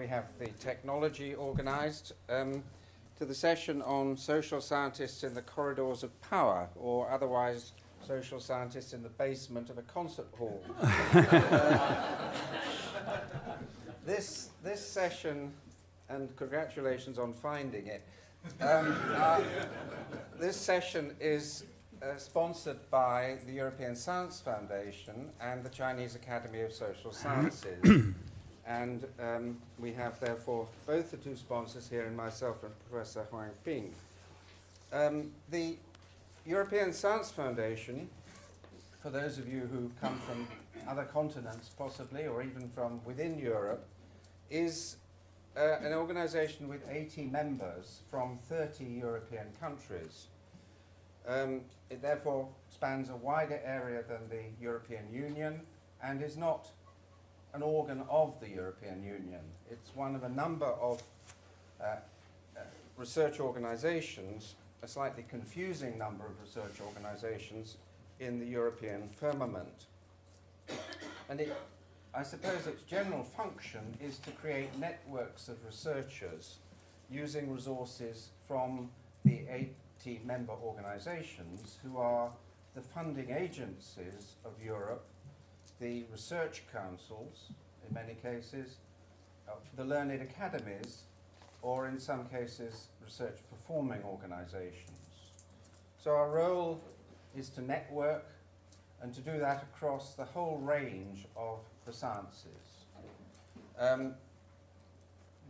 we have the technology organised to the session on social scientists in the corridors of power, or otherwise social scientists in the basement of a concert hall. This session, and congratulations on finding it, this session is sponsored by the European Science Foundation and the Chinese Academy of Social Sciences. And we have, therefore, both the two sponsors here, and myself and Professor Huang Ping. The European Science Foundation, for those of you who come from other continents, possibly, or even from within Europe, is an organization with 80 members from 30 European countries. It therefore spans a wider area than the European Union and is not an organ of the European Union. It's one of a number of research organizations, a slightly confusing number of research organizations in the European firmament. And I suppose its general function is to create networks of researchers using resources from the 80 member organizations who are the funding agencies of Europe, the research councils, in many cases, the learned academies, or in some cases, research performing organizations. So our role is to network and to do that across the whole range of the sciences.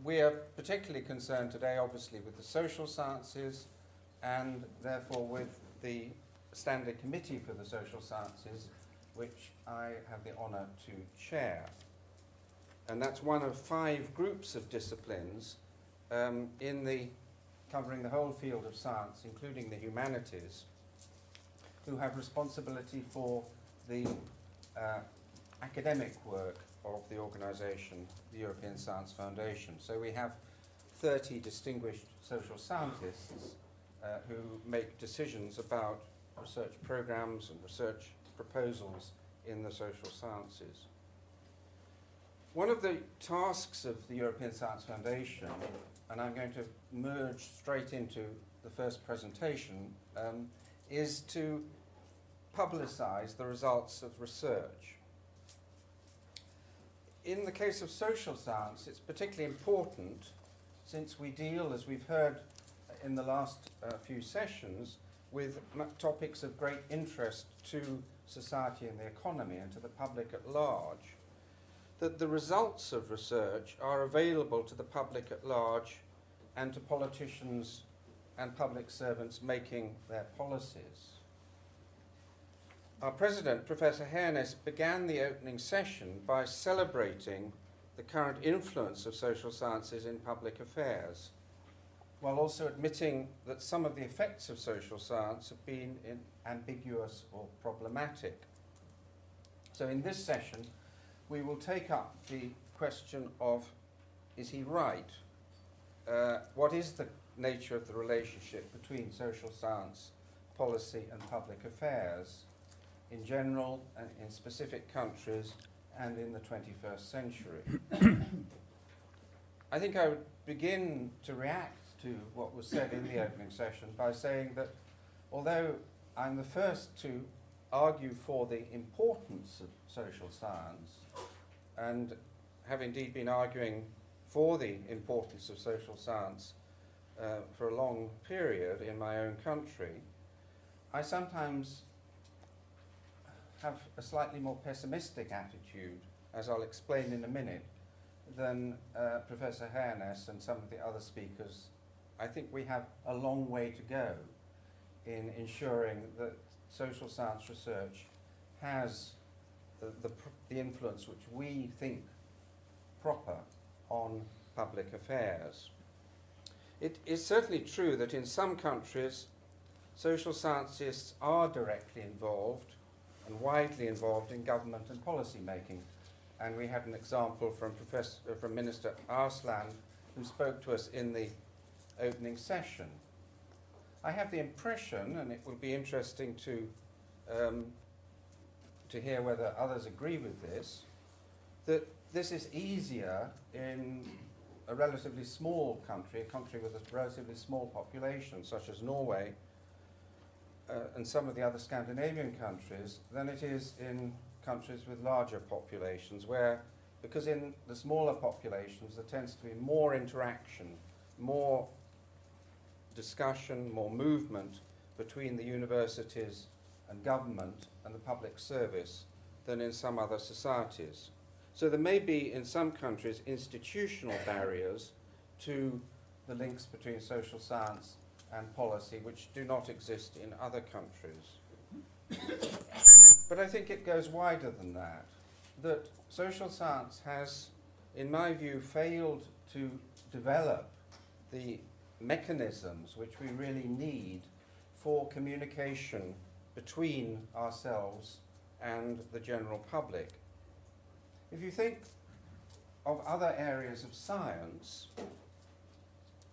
We are particularly concerned today, obviously, with the social sciences and therefore with the Standing Committee for the Social Sciences, which I have the honour to chair. And that's one of 5 groups of disciplines covering the whole field of science, including the humanities, who have responsibility for the academic work of the organisation, the European Science Foundation. So we have 30 distinguished social scientists who make decisions about research programs and research proposals in the social sciences. One of the tasks of the European Science Foundation, and I'm going to merge straight into the first presentation, is to publicize the results of research. In the case of social science, it's particularly important since we deal, as we've heard in the last few sessions, with topics of great interest to society and the economy and to the public at large, that the results of research are available to the public at large and to politicians and public servants making their policies. Our President, Professor Hairness, began the opening session by celebrating the current influence of social sciences in public affairs, while also admitting that some of the effects of social science have been ambiguous or problematic. So in this session, we will take up the question of, is he right? What is the nature of the relationship between social science, policy and public affairs in general, and in specific countries, and in the 21st century? I think I would begin to react to what was said in the opening session by saying that although I'm the first to argue for the importance of social science, and have indeed been arguing for the importance of social science for a long period in my own country, I sometimes have a slightly more pessimistic attitude, as I'll explain in a minute, than Professor Hairness and some of the other speakers. I think we have a long way to go in ensuring that social science research has the influence which we think proper on public affairs. It is certainly true that in some countries social scientists are directly involved and widely involved in government and policy making. And we had an example from Minister Arslan, who spoke to us in the opening session. I have the impression, and it will be interesting to hear whether others agree with this, that this is easier in a relatively small country, a country with a relatively small population, such as Norway and some of the other Scandinavian countries, than it is in countries with larger populations, where, because in the smaller populations there tends to be more interaction, more discussion, more movement between the universities and government and the public service than in some other societies. So there may be, in some countries, institutional barriers to the links between social science and policy which do not exist in other countries. But I think it goes wider than that, that social science has, in my view, failed to develop the mechanisms which we really need for communication between ourselves and the general public. If you think of other areas of science,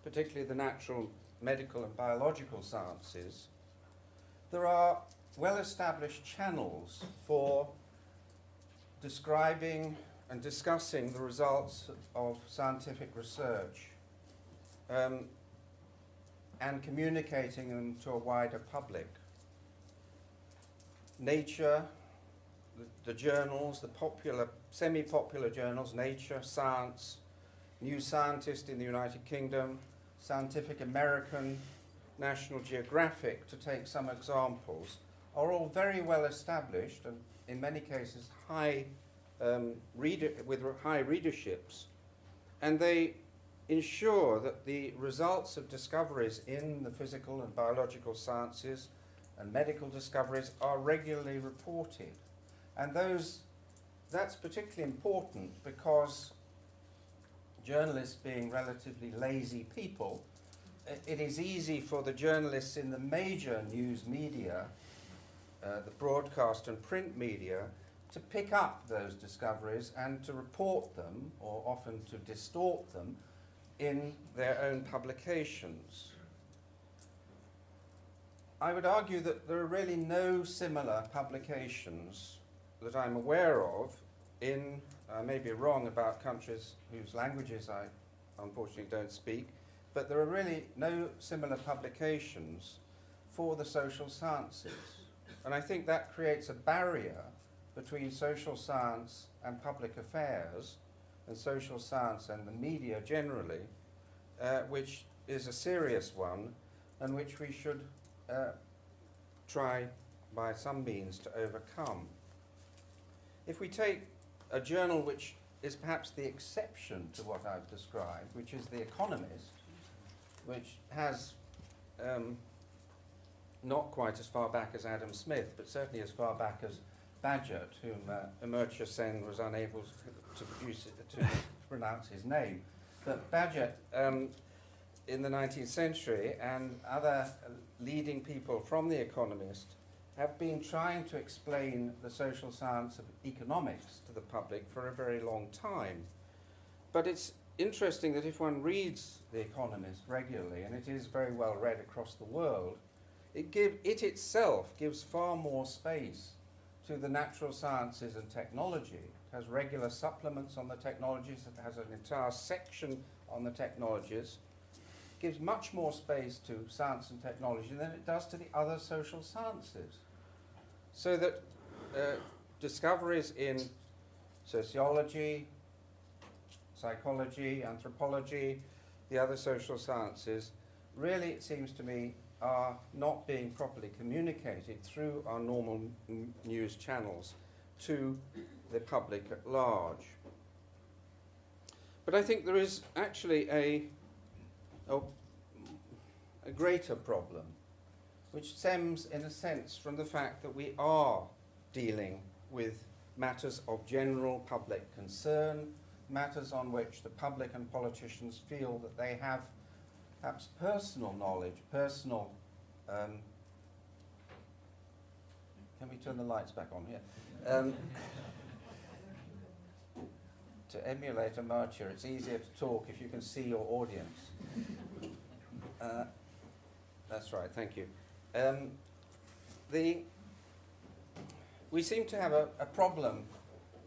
particularly the natural, medical and biological sciences, there are well-established channels for describing and discussing the results of scientific research and communicating them to a wider public. Nature, the journals, the popular, semi-popular journals, Nature, Science, New Scientist in the United Kingdom, Scientific American, National Geographic, to take some examples, are all very well established and in many cases with high readerships, and they ensure that the results of discoveries in the physical and biological sciences and medical discoveries are regularly reported. And that's particularly important because journalists, being relatively lazy people, it is easy for the journalists in the major news media, the broadcast and print media, to pick up those discoveries and to report them, or often to distort them, in their own publications. I would argue that there are really no similar publications that I'm aware of in, I may be wrong about countries whose languages I unfortunately don't speak, but there are really no similar publications for the social sciences. And I think that creates a barrier between social science and public affairs, and social science and the media generally, which is a serious one, and which we should try by some means to overcome. If we take a journal which is perhaps the exception to what I've described, which is The Economist, which has not quite as far back as Adam Smith, but certainly as far back as Bagehot, whom Amartya Sen was unable to pronounce his name. But Bagehot, in the 19th century, and other leading people from The Economist have been trying to explain the social science of economics to the public for a very long time. But it's interesting that if one reads The Economist regularly, and it is very well read across the world, it itself gives far more space to the natural sciences and technology. It has regular supplements on the technologies, it has an entire section on the technologies. It gives much more space to science and technology than it does to the other social sciences. So that discoveries in sociology, psychology, anthropology, the other social sciences, really, it seems to me, are not being properly communicated through our normal news channels to the public at large. But I think there is actually a greater problem, which stems, in a sense, from the fact that we are dealing with matters of general public concern, matters on which the public and politicians feel that they have perhaps personal knowledge, personal... can we turn the lights back on here? To emulate Amartya, it's easier to talk if you can see your audience. That's right, thank you. We seem to have a problem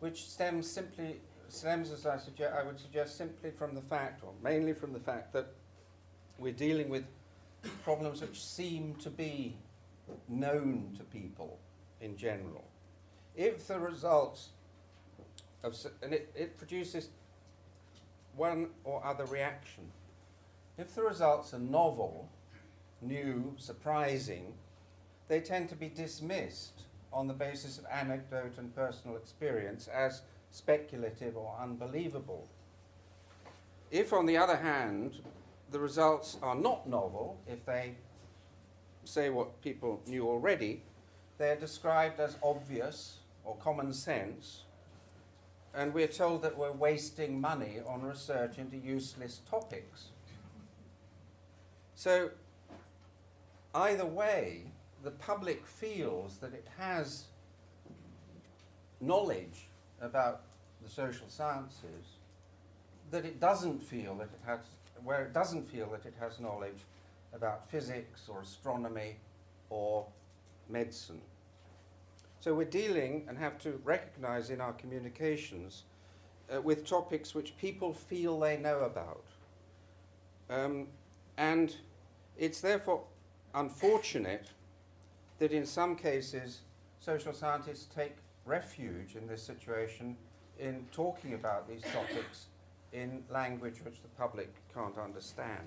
which stems simply stems, as I would suggest, simply from the fact, or mainly from the fact, that we're dealing with problems which seem to be known to people in general. If the results of, and it produces one or other reaction. If the results are novel, new, surprising, they tend to be dismissed on the basis of anecdote and personal experience as speculative or unbelievable. If, on the other hand, the results are not novel, if they say what people knew already, they're described as obvious or common sense, and we're told that we're wasting money on research into useless topics. So, either way, the public feels that it has knowledge about the social sciences, that it doesn't feel that it has, where it doesn't feel that it has knowledge about physics or astronomy or medicine. So we're dealing, and have to recognize in our communications, with topics which people feel they know about. And it's therefore unfortunate that in some cases social scientists take refuge in this situation in talking about these topics in language which the public can't understand.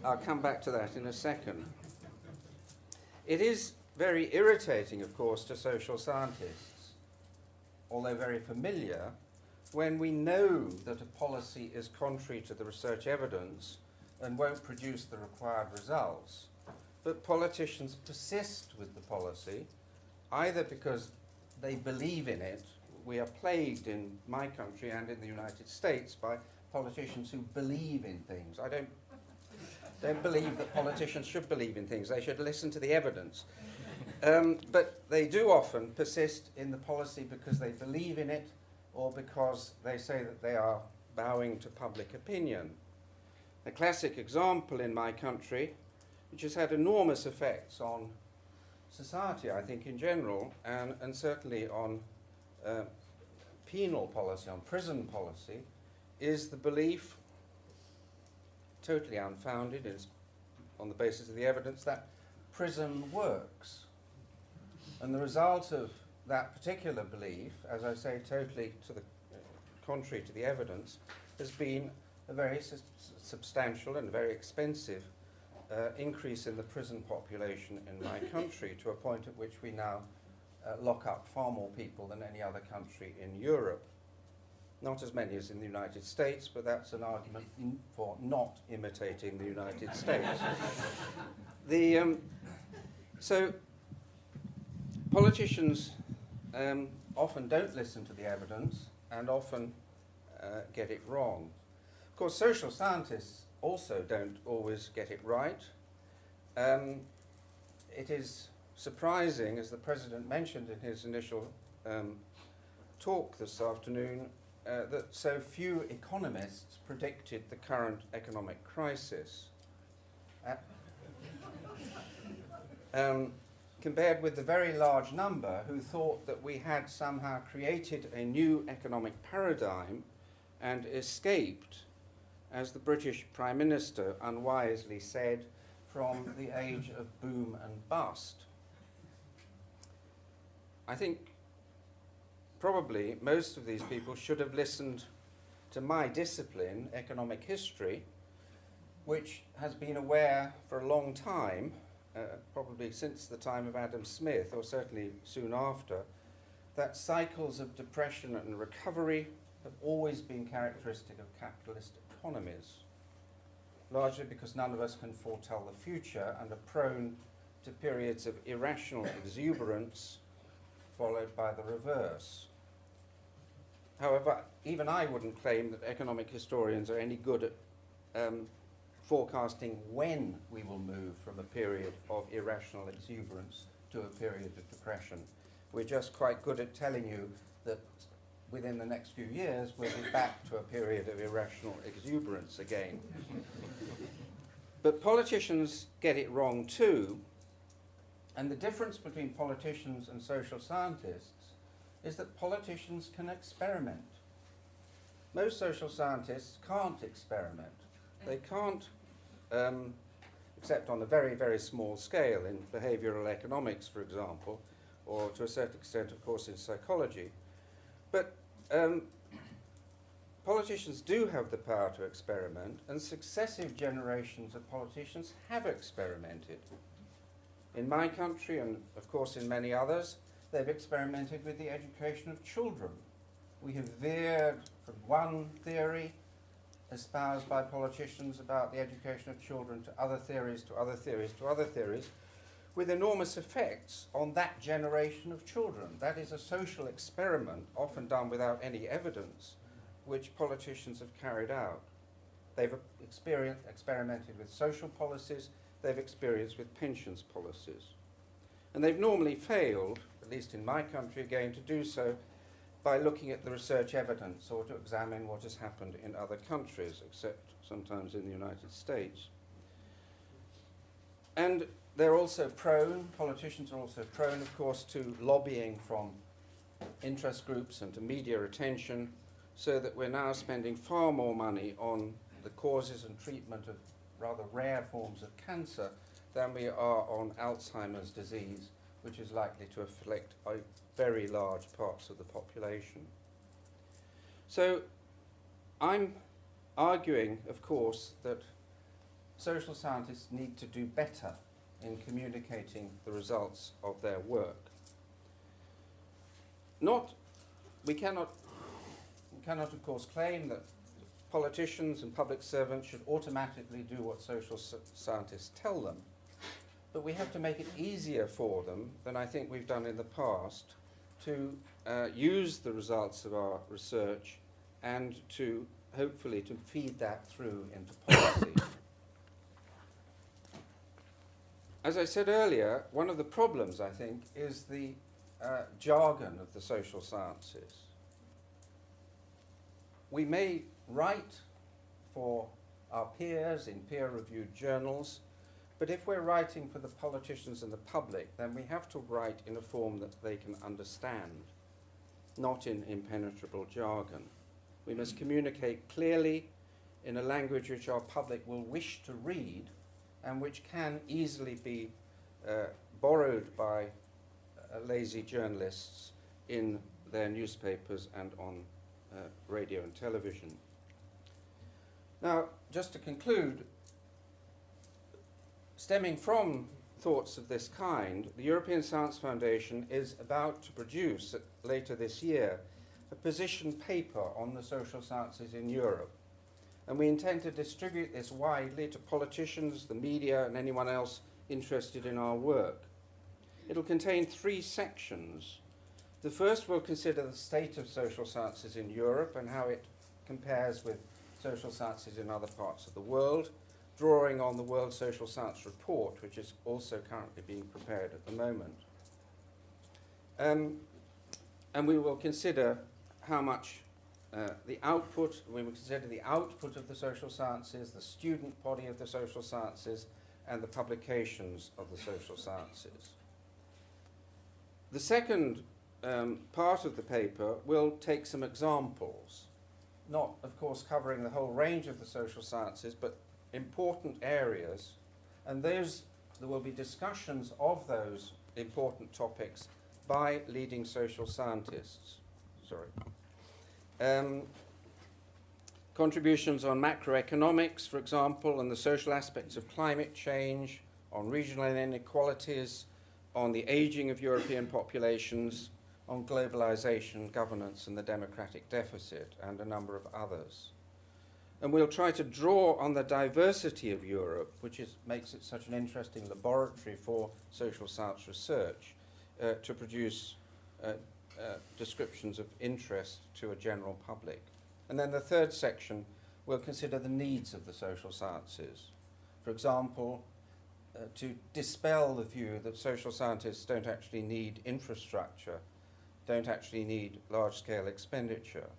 I'll come back to that in a second. It is very irritating, of course, to social scientists, although very familiar, when we know that a policy is contrary to the research evidence and won't produce the required results, but politicians persist with the policy, either because they believe in it. We are plagued in my country and in the United States by politicians who believe in things. I don't believe that politicians should believe in things. They should listen to the evidence. But they do often persist in the policy because they believe in it, or because they say that they are bowing to public opinion. A classic example in my country, which has had enormous effects on society, I think, in general, and certainly on penal policy, on prison policy, is the belief, totally unfounded, is on the basis of the evidence, that prison works. And the result of that particular belief, as I say, totally to the contrary to the evidence, has been a very substantial and very expensive increase in the prison population in my country, to a point at which we now lock up far more people than any other country in Europe. Not as many as in the United States, but that's an argument for not imitating the United States. So politicians often don't listen to the evidence and often get it wrong. Of course, social scientists also don't always get it right. It is surprising, as the President mentioned in his initial talk this afternoon, that so few economists predicted the current economic crisis. Compared with the very large number who thought that we had somehow created a new economic paradigm and escaped, as the British Prime Minister unwisely said, from the age of boom and bust. I think probably most of these people should have listened to my discipline, economic history, which has been aware for a long time, probably since the time of Adam Smith, or certainly soon after, that cycles of depression and recovery have always been characteristic of capitalist economies, largely because none of us can foretell the future and are prone to periods of irrational exuberance followed by the reverse. However, even I wouldn't claim that economic historians are any good at forecasting when we will move from a period of irrational exuberance to a period of depression. We're just quite good at telling you that within the next few years we'll be back to a period of irrational exuberance again. But politicians get it wrong too, and the difference between politicians and social scientists is that politicians can experiment. Most social scientists can't experiment. They can't, except on a very, very small scale in behavioral economics, for example, or to a certain extent, of course, in psychology. But politicians do have the power to experiment, and successive generations of politicians have experimented. In my country, and of course in many others, they've experimented with the education of children. We have veered from one theory espoused by politicians about the education of children to other theories, to other theories, to other theories, with enormous effects on that generation of children. That is a social experiment, often done without any evidence, which politicians have carried out. They've experimented with social policies, they've experienced with pensions policies. And they've normally failed, at least in my country again, to do so by looking at the research evidence or to examine what has happened in other countries, except sometimes in the United States. And they're also prone, politicians are also prone, of course, to lobbying from interest groups and to media attention, so that we're now spending far more money on the causes and treatment of rather rare forms of cancer than we are on Alzheimer's disease, which is likely to afflict very large parts of the population. So I'm arguing, of course, that social scientists need to do better in communicating the results of their work. We cannot, of course, claim that politicians and public servants should automatically do what social scientists tell them, but we have to make it easier for them than I think we've done in the past to use the results of our research and to hopefully to feed that through into policy. As I said earlier, one of the problems, I think, is the jargon of the social sciences. We may write for our peers in peer-reviewed journals, but if we're writing for the politicians and the public, then we have to write in a form that they can understand, not in impenetrable jargon. We must communicate clearly in a language which our public will wish to read and which can easily be borrowed by lazy journalists in their newspapers and on radio and television. Now, just to conclude, stemming from thoughts of this kind, the European Science Foundation is about to produce, later this year, a position paper on the social sciences in Europe. And we intend to distribute this widely to politicians, the media, and anyone else interested in our work. It'll contain 3 sections. The first will consider the state of social sciences in Europe and how it compares with social sciences in other parts of the world, drawing on the World Social Science Report, which is also currently being prepared at the moment. And we will consider how much we will consider the output of the social sciences, the student body of the social sciences, and the publications of the social sciences. The second part of the paper will take some examples, not, of course, covering the whole range of the social sciences, but important areas, and there will be discussions of those important topics by leading social scientists. Contributions on macroeconomics, for example, and the social aspects of climate change, on regional inequalities, on the aging of European populations, on globalization, governance, and the democratic deficit, and a number of others. And we'll try to draw on the diversity of Europe, which makes it such an interesting laboratory for social science research, to produce descriptions of interest to a general public. And then the third section will consider the needs of the social sciences. For example, to dispel the view that social scientists don't actually need infrastructure, don't actually need large-scale expenditure.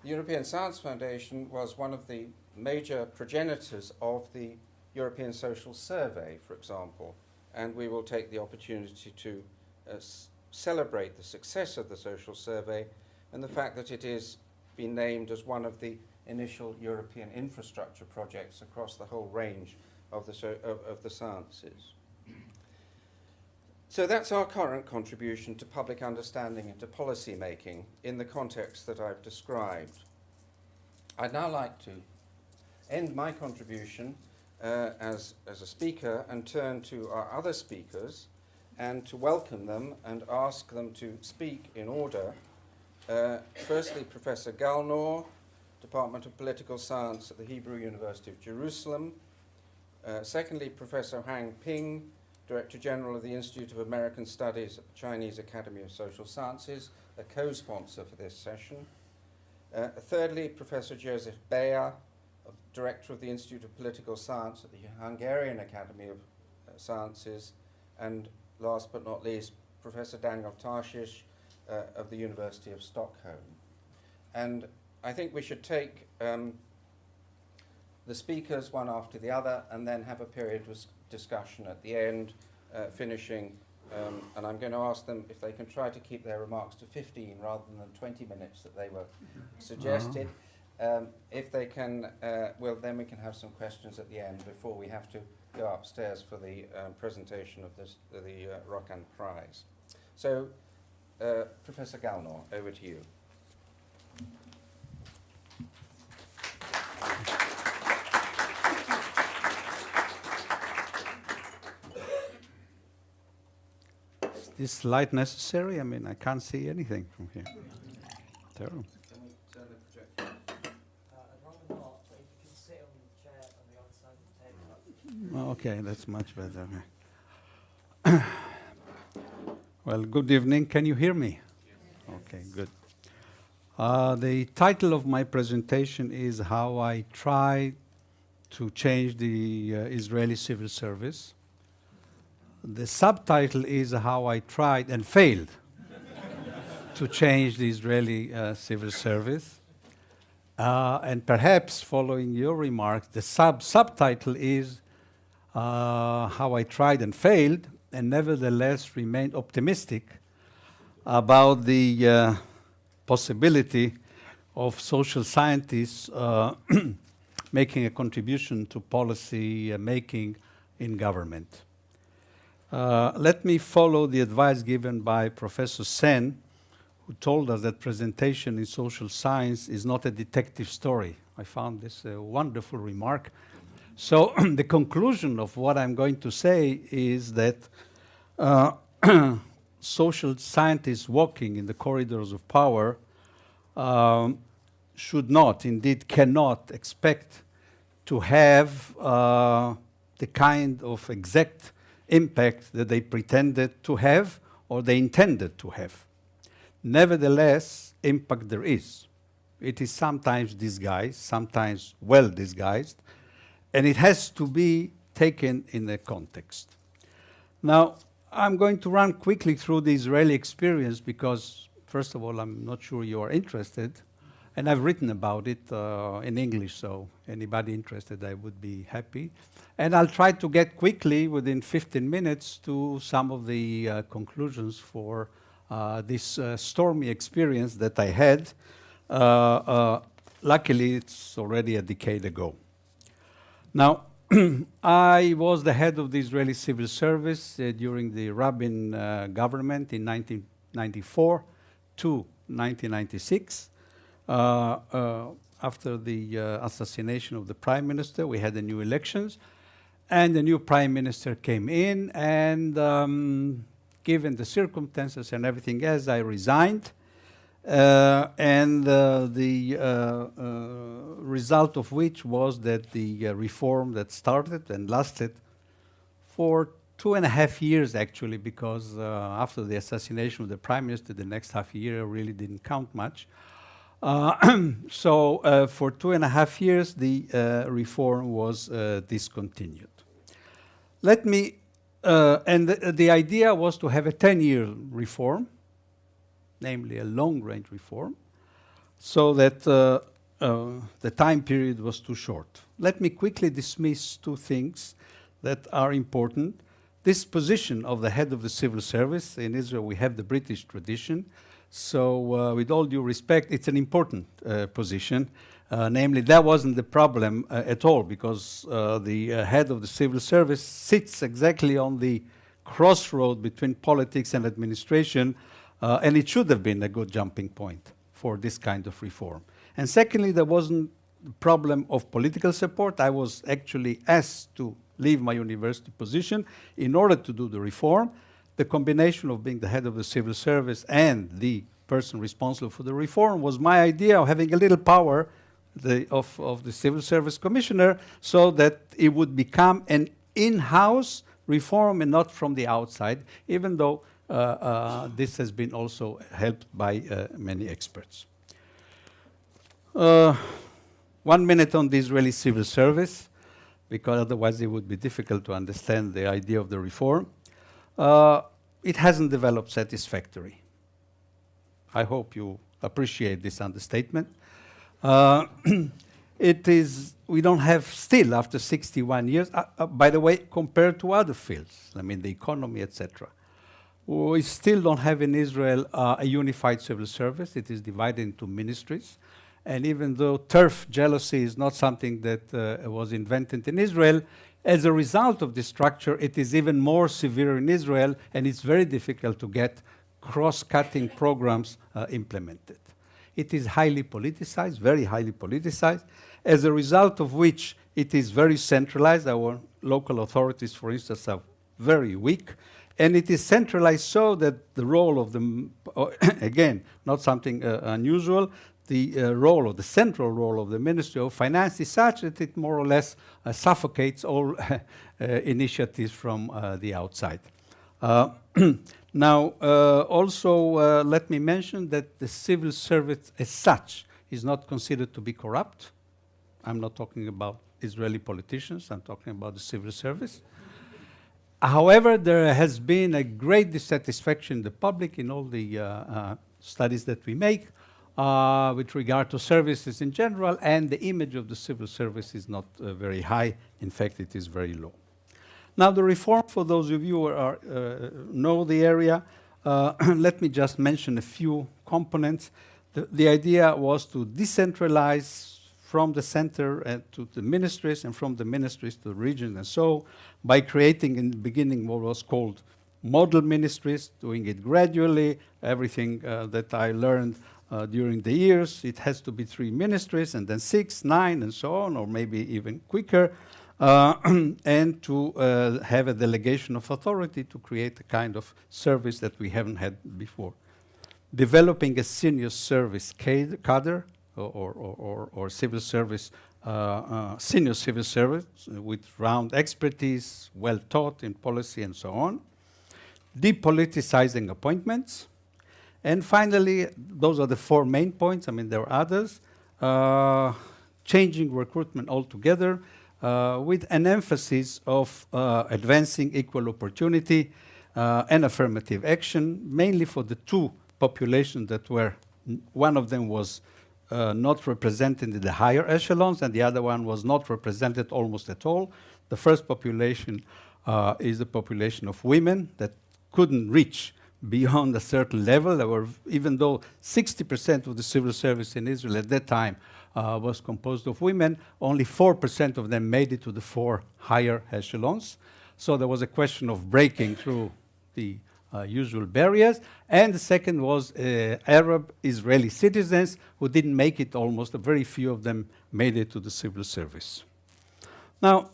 The European Science Foundation was one of the major progenitors of the European Social Survey, for example, and we will take the opportunity to celebrate the success of the social survey and the fact that it is been named as one of the initial European infrastructure projects across the whole range of the sciences. So that's our current contribution to public understanding and to policy making in the context that I've described. I'd now like to end my contribution as a speaker and turn to our other speakers and to welcome them and ask them to speak in order. Firstly, Professor Galnor, Department of Political Science at the Hebrew University of Jerusalem. Secondly, Professor Hang Ping, Director General of the Institute of American Studies at the Chinese Academy of Social Sciences, a co-sponsor for this session. Thirdly, Professor Joseph Beyer, Director of the Institute of Political Science at the Hungarian Academy of Sciences. And last but not least, Professor Daniel Tarshish of the University of Stockholm. And I think we should take the speakers one after the other and then have a period of discussion at the end, finishing, and I'm going to ask them if they can try to keep their remarks to 15 rather than 20 minutes that they were suggested. If they can, well, then we can have some questions at the end before we have to go upstairs for the presentation of the Rokan Prize. So, Professor Galnor, over to you. Is this light necessary? I mean, I can't see anything from here. Terrible. Can we turn the projector? I'd rather not, but if you can sit on the chair on the other side of the table. Oh, okay, that's much better. Well, good evening. Can you hear me? Okay, good. The title of my presentation is How I Tried to Change the Israeli Civil Service. The subtitle is How I Tried and Failed to Change the Israeli Civil Service. And perhaps following your remarks, the subtitle is How I Tried and Failed and nevertheless remained optimistic about the possibility of social scientists making a contribution to policy making in government. Let me follow the advice given by Professor Sen, who told us that presentation in social science is not a detective story. I found this a wonderful remark. So the conclusion of what I'm going to say is that social scientists walking in the corridors of power should not, indeed cannot, expect to have the kind of exact impact that they pretended to have or they intended to have. Nevertheless, impact there is. It is sometimes disguised, sometimes well disguised, and it has to be taken in a context. Now, I'm going to run quickly through the Israeli experience because, first of all, I'm not sure you are interested, and I've written about it in English, so anybody interested, I would be happy. And I'll try to get quickly, within 15 minutes, to some of the conclusions for this stormy experience that I had. Luckily, it's already a decade ago. Now, I was the head of the Israeli Civil Service during the Rabin government in 1994 to 1996. After the assassination of the prime minister, we had the new elections. And the new prime minister came in, and given the circumstances and everything else, I resigned. And the result of which was that the reform that started and lasted for 2.5 years, actually, because after the assassination of the prime minister, the next half year really didn't count much. So for 2.5 years, the reform was discontinued. Let me, and the idea was to have a 10-year reform, namely a long-range reform, so that the time period was too short. Let me quickly dismiss two things that are important. this position of the head of the civil service, in Israel we have the British tradition, so with all due respect, it's an important position. Namely, that wasn't the problem at all, because the head of the civil service sits exactly on the crossroad between politics and administration, and it should have been a good jumping point for this kind of reform. And secondly, there wasn't the problem of political support. I was actually asked to leave my university position in order to do the reform. The combination of being the head of the civil service and the person responsible for the reform was my idea of having a little power of the civil service commissioner, so that it would become an in-house reform and not from the outside, even though this has been also helped by many experts. 1 minute on the Israeli civil service, because otherwise it would be difficult to understand the idea of the reform. It hasn't developed satisfactorily. I hope you appreciate this understatement. We don't have still, after 61 years, by the way, compared to other fields, I mean the economy, etc. We still don't have in Israel a unified civil service. It is divided into ministries. And even though turf jealousy is not something that was invented in Israel, as a result of this structure, it is even more severe in Israel, and it's very difficult to get cross-cutting programs implemented. It is highly politicized, very highly politicized, as a result of which it is very centralized. Our local authorities, for instance, are very weak, and it is centralized so that the role of the, again, not something unusual, the central role of the Ministry of Finance is such that it more or less suffocates all initiatives from the outside. Now, also let me mention that the civil service as such is not considered to be corrupt. I'm not talking about Israeli politicians, I'm talking about the civil service. However, there has been a great dissatisfaction in the public in all the studies that we make with regard to services in general, and the image of the civil service is not very high. In fact, it is very low. Now, the reform, for those of you who know the area, let me just mention a few components. The idea was to decentralize from the center to the ministries, and from the ministries to the region, and so by creating in the beginning what was called model ministries, doing it gradually, everything that I learned during the years, it has to be 3 ministries, and then 6, 9, and so on, or maybe even quicker, and to have a delegation of authority to create a kind of service that we haven't had before. Developing a senior service cadre, or civil service, senior civil service with round expertise, well taught in policy and so on. Depoliticizing appointments. And finally, those are the 4 main points. I mean, there are others. Changing recruitment altogether with an emphasis of advancing equal opportunity and affirmative action, mainly for the 2 populations that were, one of them was not represented in the higher echelons, and the other one was not represented almost at all. The first population is the population of women that couldn't reach beyond a certain level. There were, even though 60% of the civil service in Israel at that time was composed of women, only 4% of them made it to the 4 higher echelons. So there was a question of breaking through the usual barriers. And the second was Arab Israeli citizens who didn't make it almost. Very few of them made it to the civil service. Now,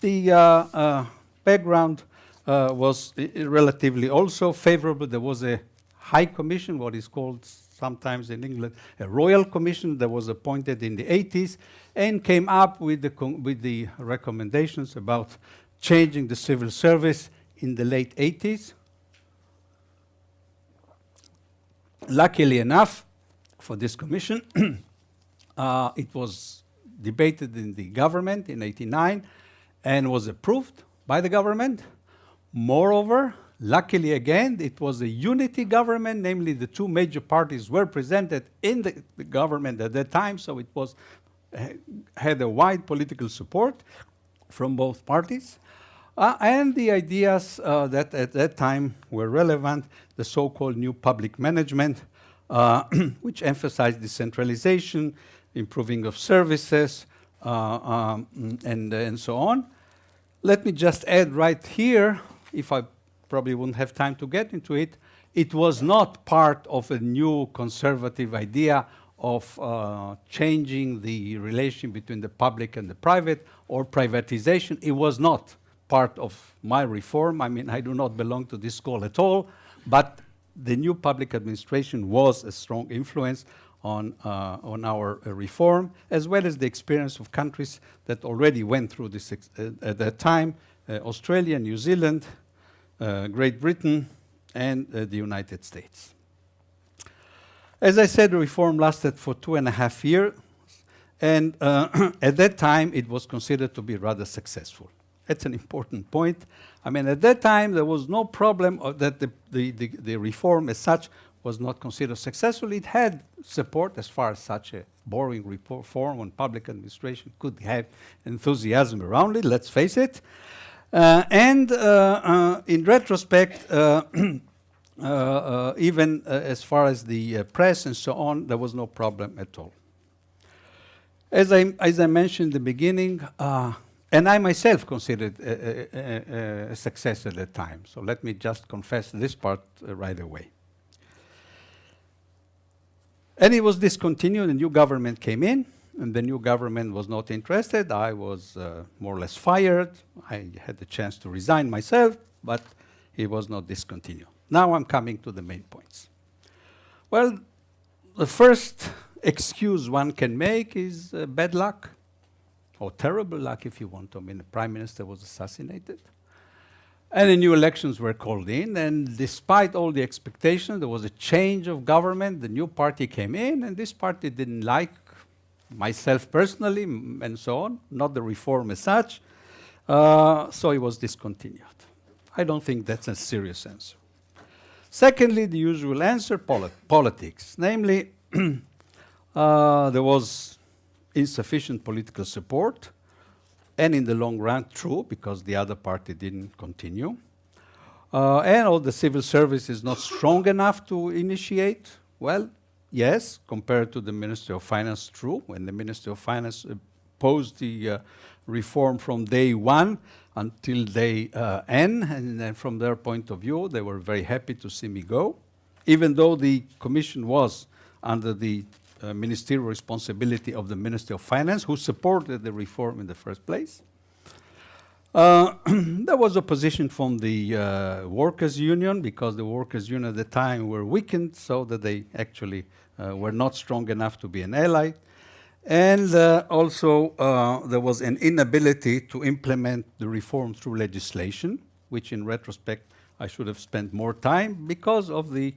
the background was relatively also favorable. There was a high commission, what is called sometimes in England a royal commission, that was appointed in the 80s and came up with the recommendations about changing the civil service in the late 80s. Luckily enough for this commission, it was debated in the government in '89 and was approved by the government. Moreover, luckily again, it was a unity government, namely the 2 major parties were presented in the government at that time, so it had a wide political support from both parties. And the ideas that at that time were relevant, the so-called new public management, which emphasized decentralization, improving of services, and so on. Let me just add right here, if I probably wouldn't have time to get into it, it was not part of a new conservative idea of changing the relation between the public and the private or privatization. It was not part of my reform. I mean, I do not belong to this school at all, but the new public administration was a strong influence on our reform, as well as the experience of countries that already went through this at that time, Australia, New Zealand, Great Britain, and the United States. As I said, the reform lasted for 2.5 years, and at that time it was considered to be rather successful. That's an important point. I mean, at that time there was no problem that the reform as such was not considered successful. It had support as far as such a boring reform on public administration could have enthusiasm around it, let's face it. And in retrospect, even as far as the press and so on, there was no problem at all. As I mentioned in the beginning, and I myself considered a success at that time. So let me just confess this part right away. And it was discontinued, a new government came in, and the new government was not interested. I was more or less fired. I had the chance to resign myself, but it was not discontinued. Now I'm coming to the main points. Well, the first excuse one can make is bad luck, or terrible luck if you want. I mean, the prime minister was assassinated, and the new elections were called in, and despite all the expectations, there was a change of government. The new party came in, and this party didn't like myself personally, and so on, not the reform as such, so it was discontinued. I don't think that's a serious answer. Secondly, the usual answer, politics. Namely, there was insufficient political support, and in the long run, true, because the other party didn't continue. And all the civil service is not strong enough to initiate. Well, yes, compared to the Ministry of Finance, true. When the Ministry of Finance opposed the reform from day one until day N, and then from their point of view, they were very happy to see me go, even though the Commission was under the ministerial responsibility of the Ministry of Finance, who supported the reform in the first place. There was opposition from the workers' union, because the workers' union at the time were weakened, so that they actually were not strong enough to be an ally. And also there was an inability to implement the reform through legislation, which in retrospect I should have spent more time because of the,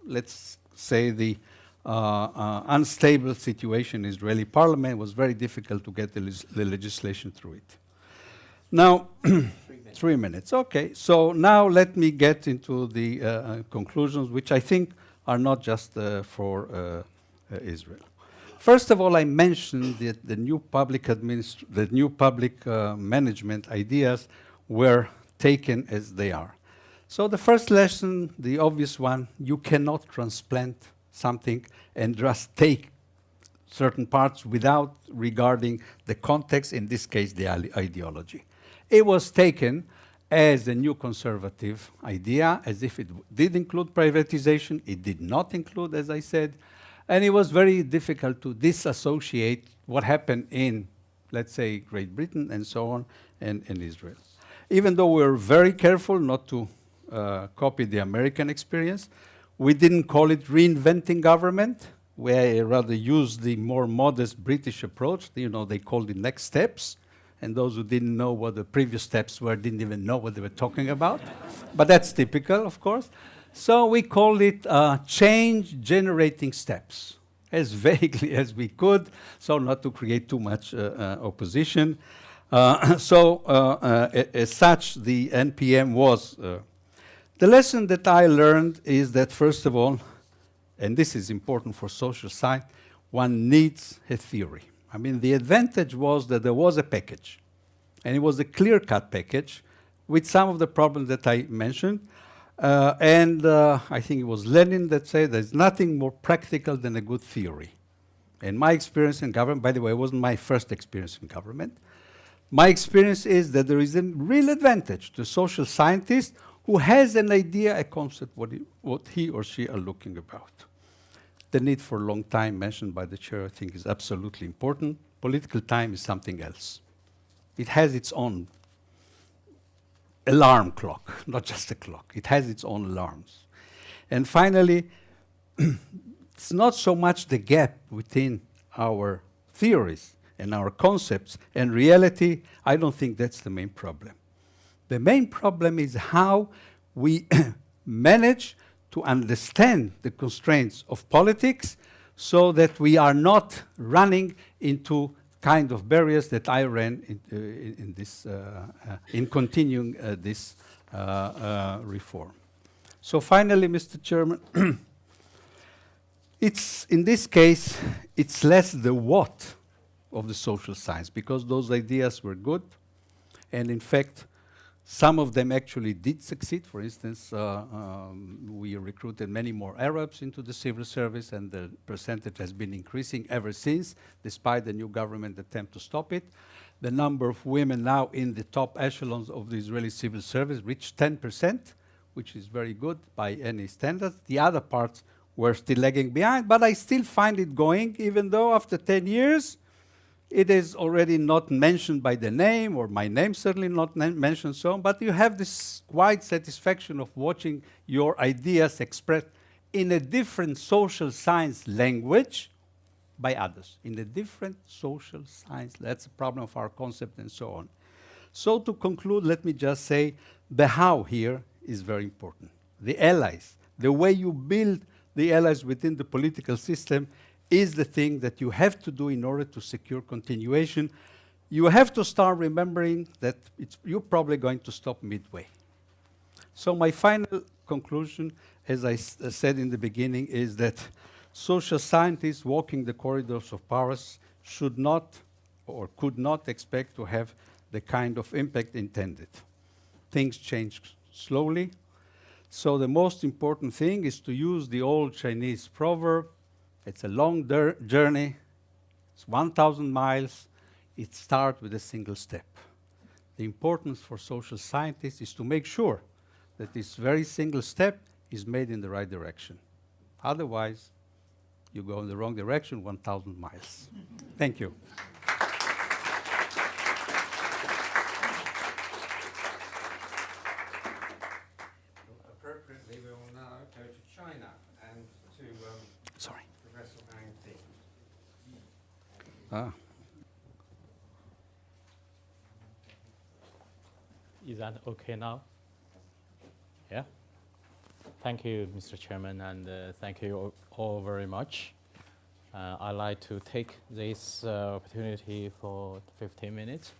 let's say, the unstable situation in Israeli parliament. It was very difficult to get the legislation through it. Now, 3 minutes, okay. So now let me get into the conclusions, which I think are not just for Israel. First of all, I mentioned that the new public management ideas were taken as they are. So the first lesson, the obvious one, you cannot transplant something and just take certain parts without regarding the context, in this case, the ideology. It was taken as a new conservative idea, as if it did include privatization. It did not include, as I said, and it was very difficult to disassociate what happened in, let's say, Great Britain and so on, and in Israel. Even though we were very careful not to copy the American experience, we didn't call it reinventing government. We rather used the more modest British approach. You know, they called it next steps. And those who didn't know what the previous steps were didn't even know what they were talking about. But that's typical, of course. So we called it change-generating steps, as vaguely as we could, so not to create too much opposition. As such, the NPM was... The lesson that I learned is that, first of all, and this is important for social science, one needs a theory. I mean, the advantage was that there was a package. And it was a clear-cut package with some of the problems that I mentioned. I think it was Lenin that said there's nothing more practical than a good theory. And my experience in government, by the way, it wasn't my first experience in government. My experience is that there is a real advantage to a social scientist who has an idea, a concept, what he or she are looking about. The need for long time mentioned by the chair, I think, is absolutely important. Political time is something else. It has its own alarm clock, not just a clock. It has its own alarms. And finally, it's not so much the gap within our theories and our concepts and reality. I don't think that's the main problem. The main problem is how we manage to understand the constraints of politics so that we are not running into kind of barriers that I ran in continuing this reform. So finally, Mr. Chairman, in this case, it's less the what of the social science, because those ideas were good, and in fact, some of them actually did succeed. For instance, we recruited many more Arabs into the civil service, and the percentage has been increasing ever since, despite the new government attempt to stop it. The number of women now in the top echelons of the Israeli civil service reached 10%, which is very good by any standards. The other parts were still lagging behind, but I still find it going, even though after 10 years, it is already not mentioned by the name, or my name certainly not mentioned so on, but you have this wide satisfaction of watching your ideas expressed in a different social science language by others, in a different social science. That's a problem of our concept and so on. So to conclude, let me just say the how here is very important. The allies, the way you build the allies within the political system is the thing that you have to do in order to secure continuation. You have to start remembering that you're probably going to stop midway. So my final conclusion, as I said in the beginning, is that social scientists walking the corridors of Paris should not or could not expect to have the kind of impact intended. Things change slowly. So the most important thing is to use the old Chinese proverb, it's a long journey, it's 1,000 miles, it starts with a single step. The importance for social scientists is to make sure that this very single step is made in the right direction. Otherwise, you go in the wrong direction 1,000 miles. Thank you. Appropriately, we will now go to China and to Sorry. Professor Wang Ting. Is that okay now? Yeah. Thank you, Mr. Chairman, and thank you all very much. I'd like to take this opportunity for 15 minutes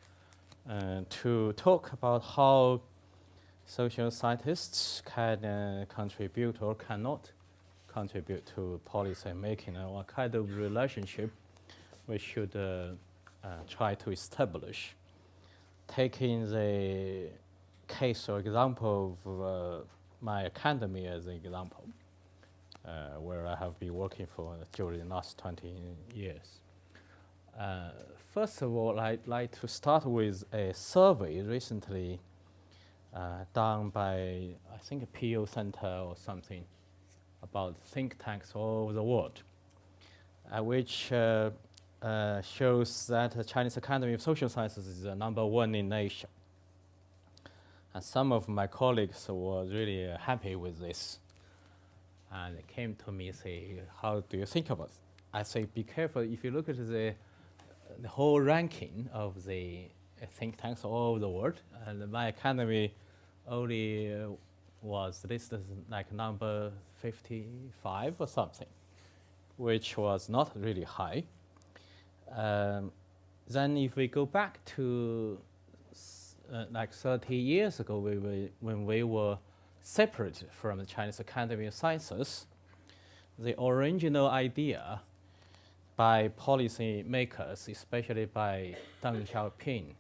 to talk about how social scientists can contribute or cannot contribute to policy making, and what kind of relationship we should try to establish. Taking the case or example of my academy as an example, where I have been working for during the last 20 years. First of all, I'd like to start with a survey recently done by, I think, a PO Center or something, about think tanks all over the world, which shows that the Chinese Academy of Social Sciences is #1 in Asia. And some of my colleagues were really happy with this. And they came to me and say, how do you think about it? I say, be careful. If you look at the whole ranking of the think tanks all over the world, and my academy only was listed as like number 55 or something, which was not really high. Then if we go back to like 30 years ago, when we were separated from the Chinese Academy of Sciences, the original idea by policy makers, especially by Deng Xiaoping,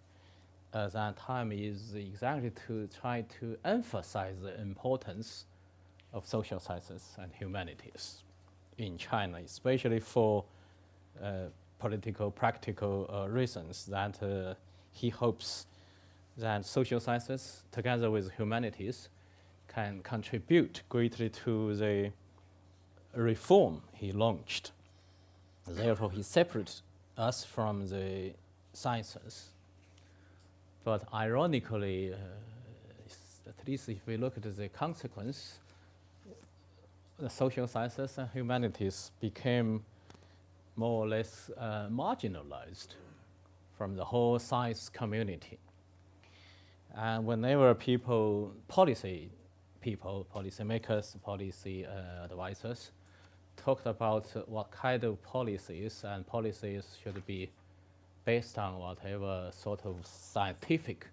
at that time is exactly to try to emphasize the importance of social sciences and humanities in China, especially for political, practical reasons that he hopes that social sciences, together with humanities, can contribute greatly to the reform he launched. Therefore, he separated us from the sciences. But ironically, at least if we look at the consequence, the social sciences and humanities became more or less marginalized from the whole science community. And whenever policymakers, policy advisors, talked about what kind of policies, and policies should be based on whatever sort of scientific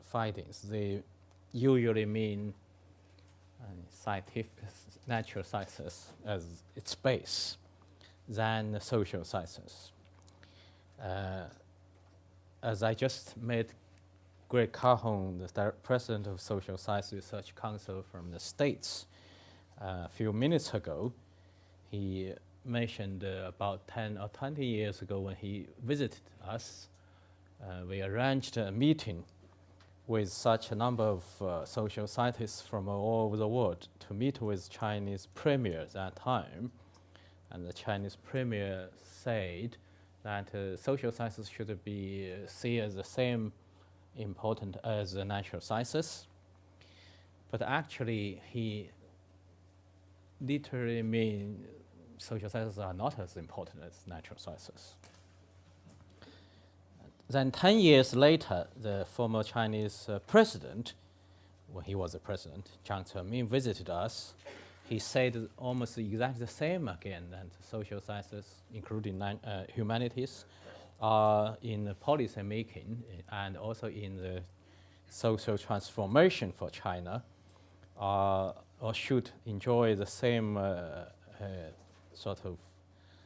findings, they usually mean scientific, natural sciences as its base than social sciences. As I just met Greg Calhoun, the president of Social Science Research Council from the States, a few minutes ago, he mentioned about 10 or 20 years ago when he visited us, we arranged a meeting with such a number of social scientists from all over the world to meet with Chinese premier at that time. And the Chinese premier said that social sciences should be seen as the same important as the natural sciences. But actually, he literally means social sciences are not as important as natural sciences. Then 10 years later, the former Chinese president, when he was the president, Jiang Zemin, visited us. He said almost exactly the same again, that social sciences, including humanities, are in the policy making and also in the social transformation for China, or should enjoy the same sort of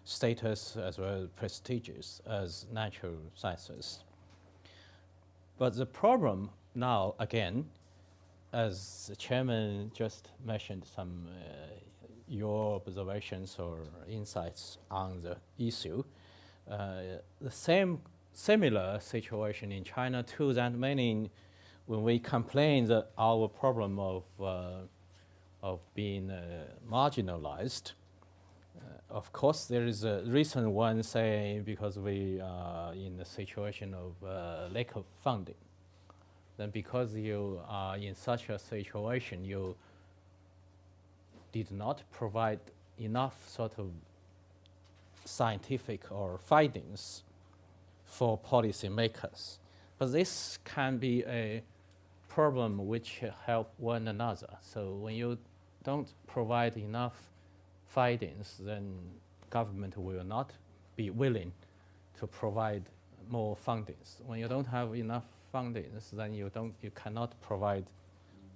status as well as prestigious as natural sciences. But the problem now, again, as the chairman just mentioned some your observations or insights on the issue, the similar situation in China too, that many, when we complain that our problem of being marginalized, of course, there is a recent one saying because we are in a situation of lack of funding. Then because you are in such a situation, you did not provide enough sort of scientific or findings for policymakers. But this can be a problem which help one another. So when you don't provide enough findings, then government will not be willing to provide more fundings. When you don't have enough fundings, then you cannot provide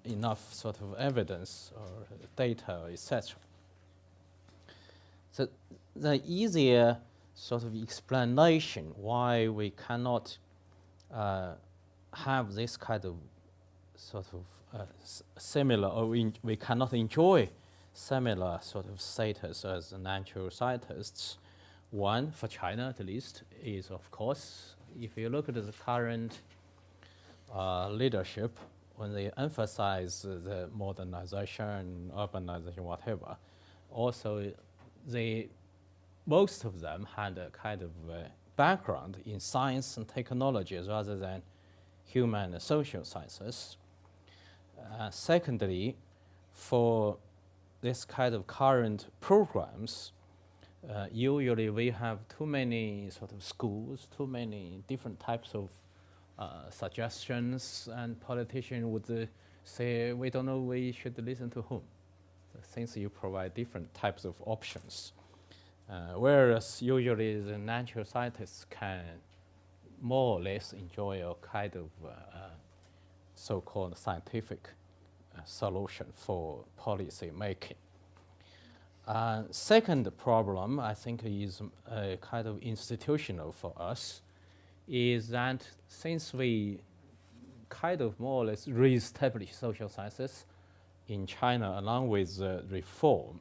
enough sort of evidence or data, etc. So the easier sort of explanation why we cannot have this kind of sort of similar, or we cannot enjoy similar sort of status as natural scientists. One, for China at least, is of course, if you look at the current leadership, when they emphasize the modernization, urbanization, whatever, also most of them had a kind of background in science and technologies rather than human and social sciences. Secondly, for this kind of current programs, usually we have too many sort of schools, too many different types of suggestions, and politicians would say, we don't know we should listen to whom, since you provide different types of options. Whereas usually the natural scientists can more or less enjoy a kind of so-called scientific solution for policy making. Second problem, I think, is kind of institutional for us, is that since we kind of more or less re-established social sciences in China along with reform,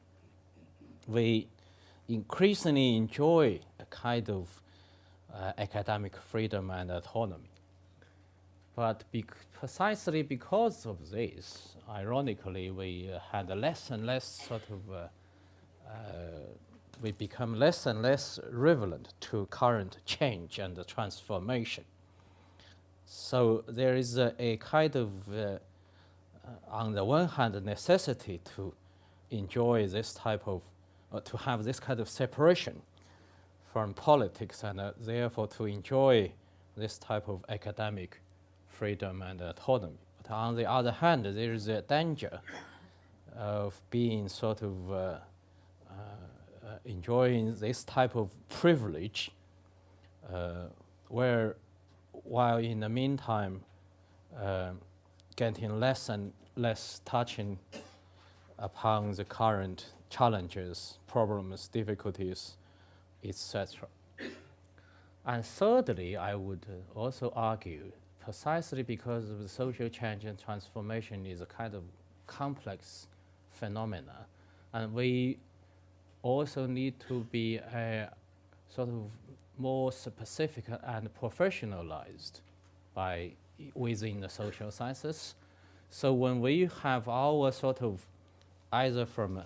we increasingly enjoy a kind of academic freedom and autonomy. But precisely because of this, ironically, we had less and less sort of, we become less and less relevant to current change and transformation. So there is a kind of, on the one hand, a necessity to enjoy this type of, to have this kind of separation from politics and therefore to enjoy this type of academic freedom and autonomy. But on the other hand, there is a danger of being sort of enjoying this type of privilege, where while in the meantime getting less and less touching upon the current challenges, problems, difficulties, etc. And thirdly, I would also argue, precisely because of the social change and transformation is a kind of complex phenomena, and we also need to be sort of more specific and professionalized within the social sciences. So when we have our sort of, either from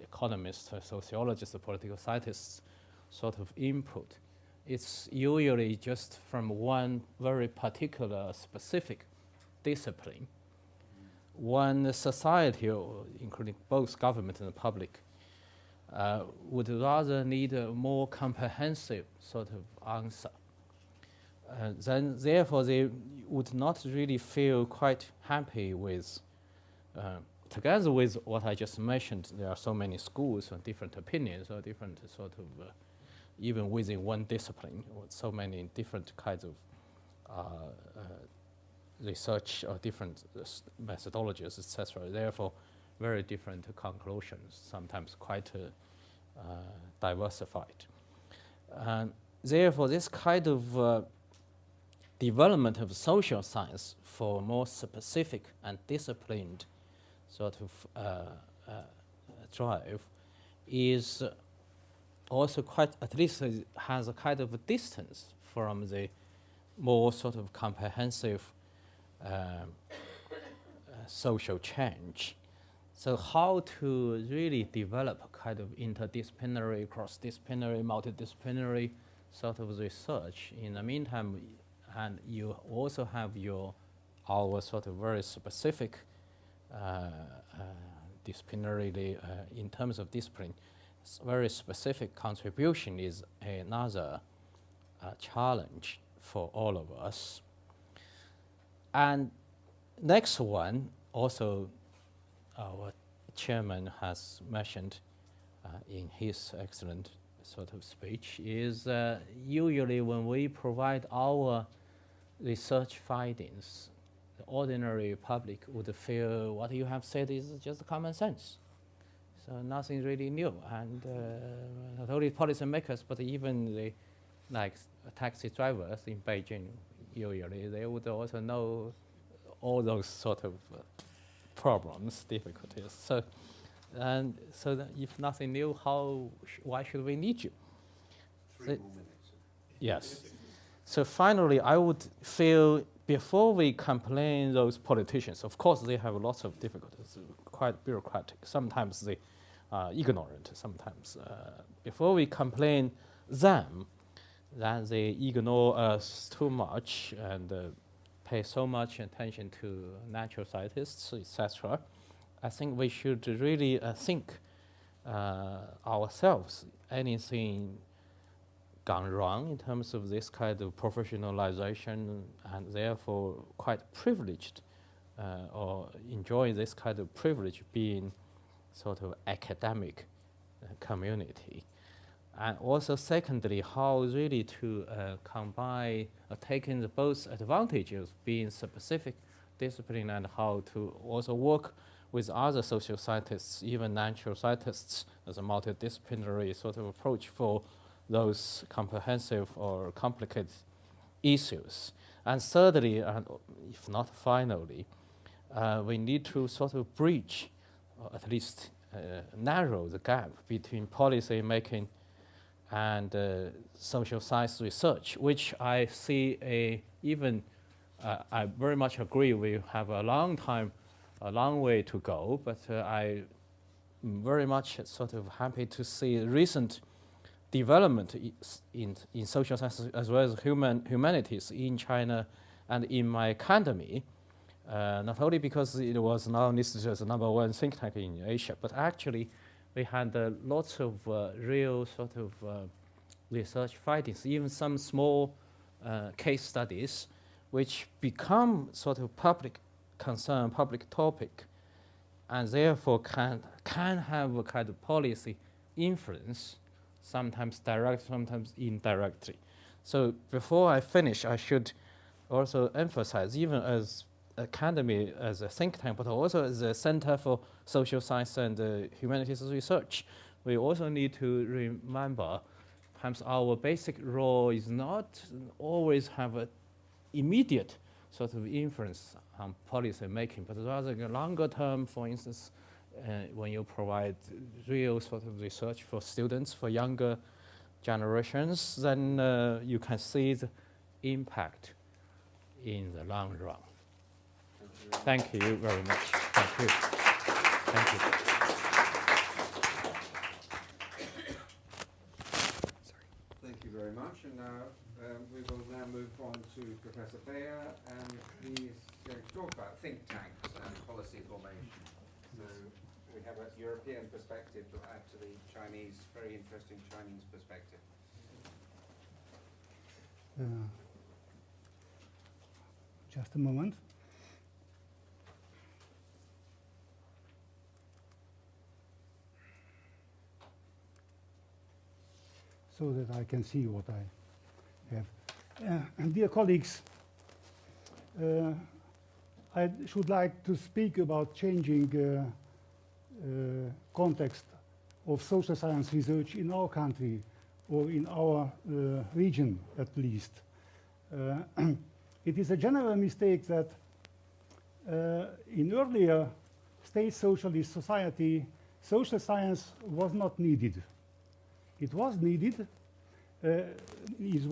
economists, sociologists, or political scientists sort of input, it's usually just from one very particular specific discipline. One society, including both government and the public, would rather need a more comprehensive sort of answer. Then, therefore, they would not really feel quite happy with, together with what I just mentioned, there are so many schools and different opinions or different sort of, even within one discipline, with so many different kinds of research or different methodologies, etc. Therefore, very different conclusions, sometimes quite diversified. And therefore, this kind of development of social science for more specific and disciplined sort of drive is also quite, at least has a kind of a distance from the more sort of comprehensive social change. So how to really develop a kind of interdisciplinary, cross-disciplinary, multidisciplinary sort of research. In the meantime, and you also have our sort of very specific disciplinarily, in terms of discipline, very specific contribution is another challenge for all of us. And next one, also our chairman has mentioned in his excellent sort of speech, is usually when we provide our research findings, the ordinary public would feel what you have said is just common sense. So nothing really new, and not only policymakers, but even the taxi drivers in Beijing, usually they would also know all those sort of problems, difficulties. So, and so that if nothing new, why should we need you? Three more minutes. Yes. So finally, I would feel before we complain those politicians, of course they have lots of difficulties, quite bureaucratic. Sometimes they are ignorant. Sometimes before we complain them that they ignore us too much and pay so much attention to natural scientists, etc., I think we should really think ourselves, anything gone wrong in terms of this kind of professionalization and therefore quite privileged or enjoy this kind of privilege being sort of academic community. And also secondly, how really to combine, taking the both advantages of being specific discipline and how to also work with other social scientists, even natural scientists, as a multidisciplinary sort of approach for those comprehensive or complicated issues. And thirdly, and if not finally, we need to sort of bridge, or at least narrow the gap between policy making and social science research, which I see I very much agree we have a long way to go, but I'm very much sort of happy to see recent development in social sciences as well as humanities in China and in my academy, not only because it was now listed as the #1 think tank in Asia, but actually we had lots of real sort of research findings, even some small case studies, which become sort of public concern, public topic, and therefore can have a kind of policy influence, sometimes direct, sometimes indirectly. So before I finish, I should also emphasize, even as academy, as a think tank, but also as a Center for Social Science and Humanities Research, we also need to remember perhaps our basic role is not always have an immediate sort of influence on policy making, but rather a longer term, for instance, when you provide real sort of research for students, for younger generations, then you can see the impact in the long run. Thank you very much. Thank you. Thank you. Thank you very much. And now we will now move on to Professor Bayer, and he's going to talk about think tanks and policy formation. So we have a European perspective to add to the Chinese, very interesting Chinese perspective. Just a moment. So that I can see what I have. And dear colleagues, I should like to speak about changing context of social science research in our country, or in our region at least. It is a general mistake that in earlier state socialist society, social science was not needed. It was needed, it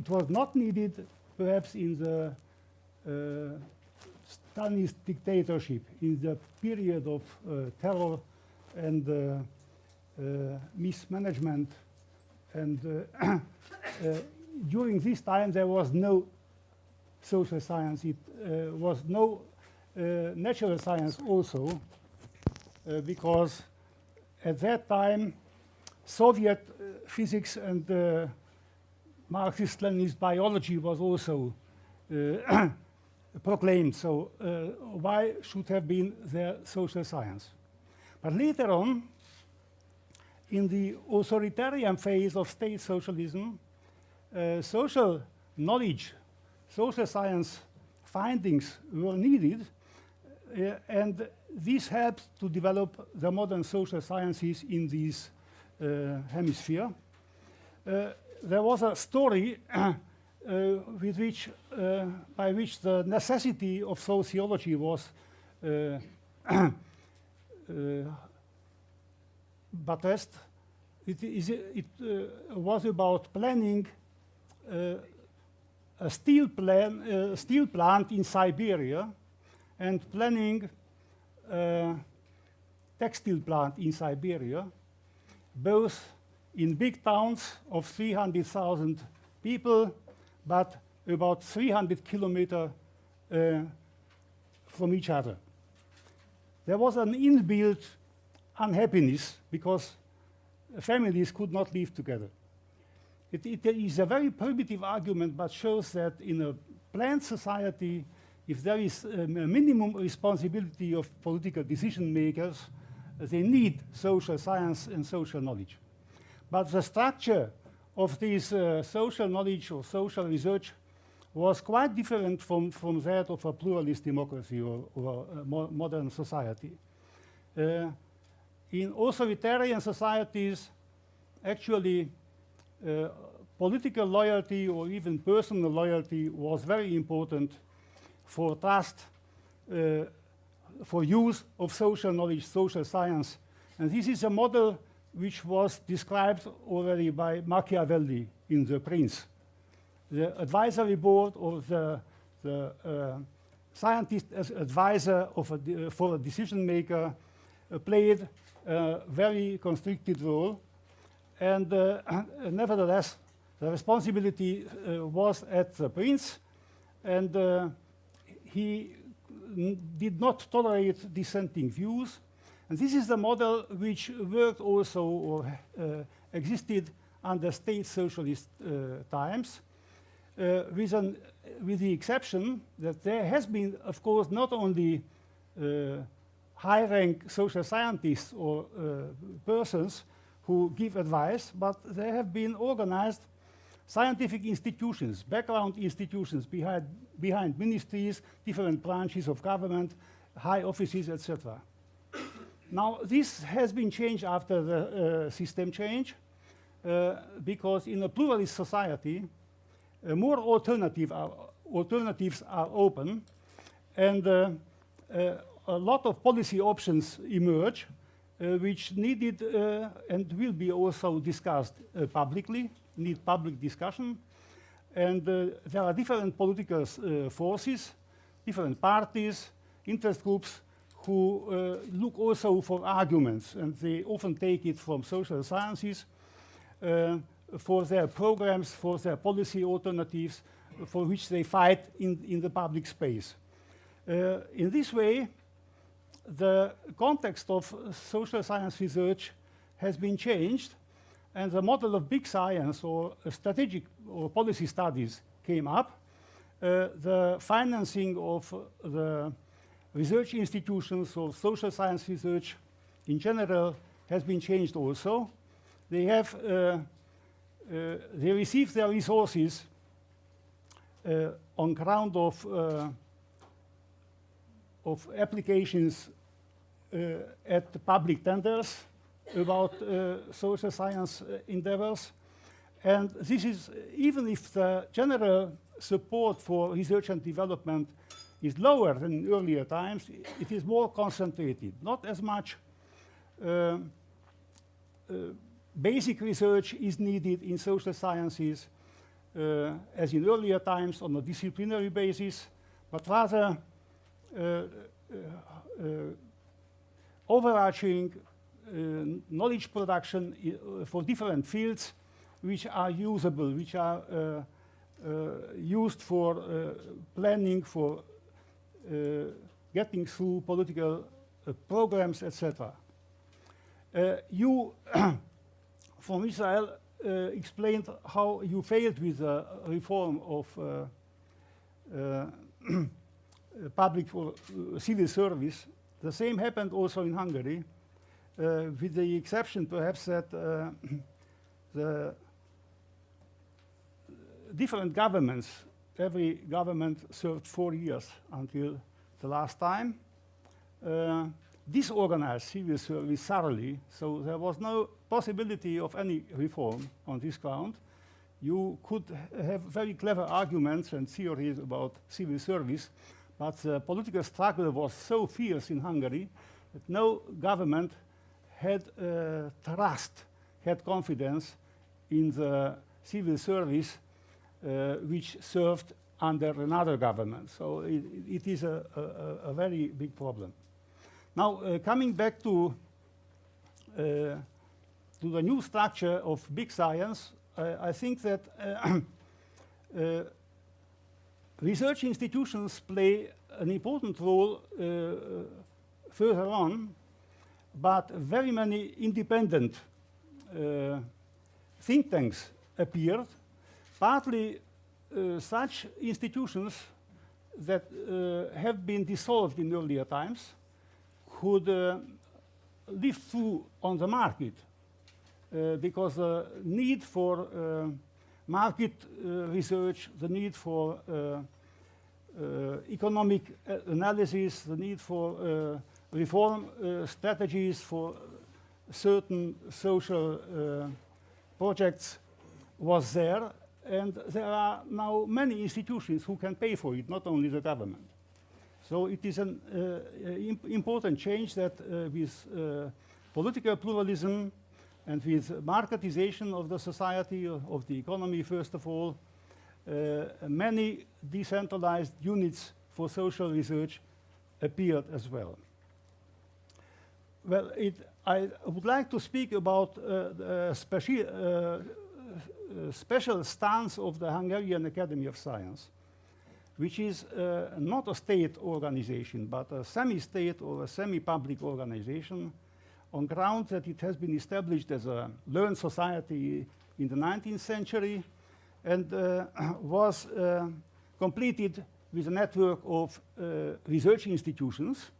was not needed perhaps in the Stalinist dictatorship, in the period of terror and mismanagement, and during this time there was no social science, it was no natural science also, because at that time Soviet physics and Marxist-Leninist biology was also proclaimed, so why should have been there social science? But later on, in the authoritarian phase of state socialism, social knowledge, social science findings were needed, and this helped to develop the modern social sciences in this hemisphere. There was a story with which, by which the necessity of sociology was buttressed. It was about planning a steel plant in Siberia and planning a textile plant in Siberia, both in big towns of 300,000 people, but about 300 kilometers from each other. There was an inbuilt unhappiness because families could not live together. It is a very primitive argument, but shows that in a planned society, if there is a minimum responsibility of political decision makers, they need social science and social knowledge. But the structure of this social knowledge or social research was quite different from that of a pluralist democracy or a modern society. In authoritarian societies, actually, political loyalty or even personal loyalty was very important for trust, for use of social knowledge, social science. And this is a model which was described already by Machiavelli in The Prince. The advisory board or the scientist as advisor of for a decision maker played a very constricted role, and nevertheless the responsibility was at the prince, and he did not tolerate dissenting views. And this is the model which worked also or existed under state socialist times, with the exception that there has been, of course, not only high-rank social scientists or persons who give advice, but there have been organized scientific institutions, background institutions behind ministries, different branches of government, high offices, etc. Now, this has been changed after the system change, because in a pluralist society, more alternatives are open, and a lot of policy options emerge, which needed and will be also discussed publicly, need public discussion. And there are different political forces, different parties, interest groups who look also for arguments, and they often take it from social sciences for their programs, for their policy alternatives, for which they fight in the public space. In this way, the context of social science research has been changed, and the model of big science or strategic or policy studies came up. The financing of the research institutions of social science research in general has been changed also. They have they receive their resources on ground of applications at the public tenders about social science endeavors. And this is, even if the general support for research and development is lower than in earlier times, it is more concentrated. Not as much basic research is needed in social sciences as in earlier times on a disciplinary basis, but rather overarching knowledge production for different fields which are usable, which are used for planning, for getting through political programs, etc. You from Israel explained how you failed with the reform of public or civil service. The same happened also in Hungary, with the exception perhaps that the different governments, every government served 4 years until the last time, disorganized civil service thoroughly, so there was no possibility of any reform on this ground. You could have very clever arguments and theories about civil service, but the political struggle was so fierce in Hungary that no government had trust, had confidence in the civil service which served under another government. So it is a very big problem. Now, coming back to the new structure of big science, I think that research institutions play an important role further on, but very many independent think tanks appeared, partly such institutions that have been dissolved in earlier times could live through on the market because the need for market research, the need for economic analysis, the need for reform strategies for certain social projects was there, and there are now many institutions who can pay for it, not only the government. So it is an important change that with political pluralism and with marketization of the society, of the economy first of all, many decentralized units for social research appeared as well. Well, I would like to speak about the special stance of the Hungarian Academy of Science, which is not a state organization, but a semi-state or a semi-public organization on ground that it has been established as a learned society in the 19th century and was completed with a network of research institutions,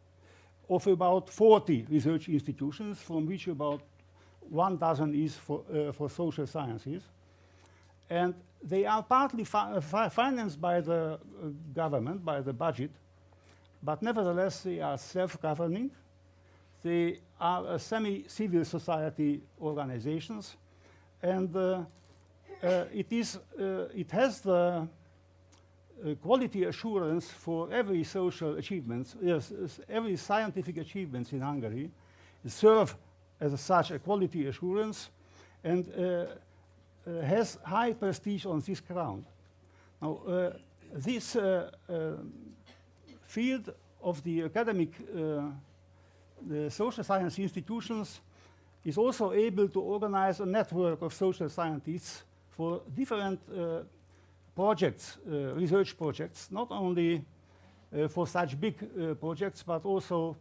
of about 40 research institutions, from which about 1 dozen is for social sciences. And they are partly financed by the government, by the budget, but nevertheless they are self-governing. They are semi-civil society organizations, and it has the quality assurance for every social achievements, yes, every scientific achievements in Hungary serve as such a quality assurance and has high prestige on this ground. Now, this field of the academic, the social science institutions is also able to organize a network of social scientists for different projects, research projects, not only for such big projects, but also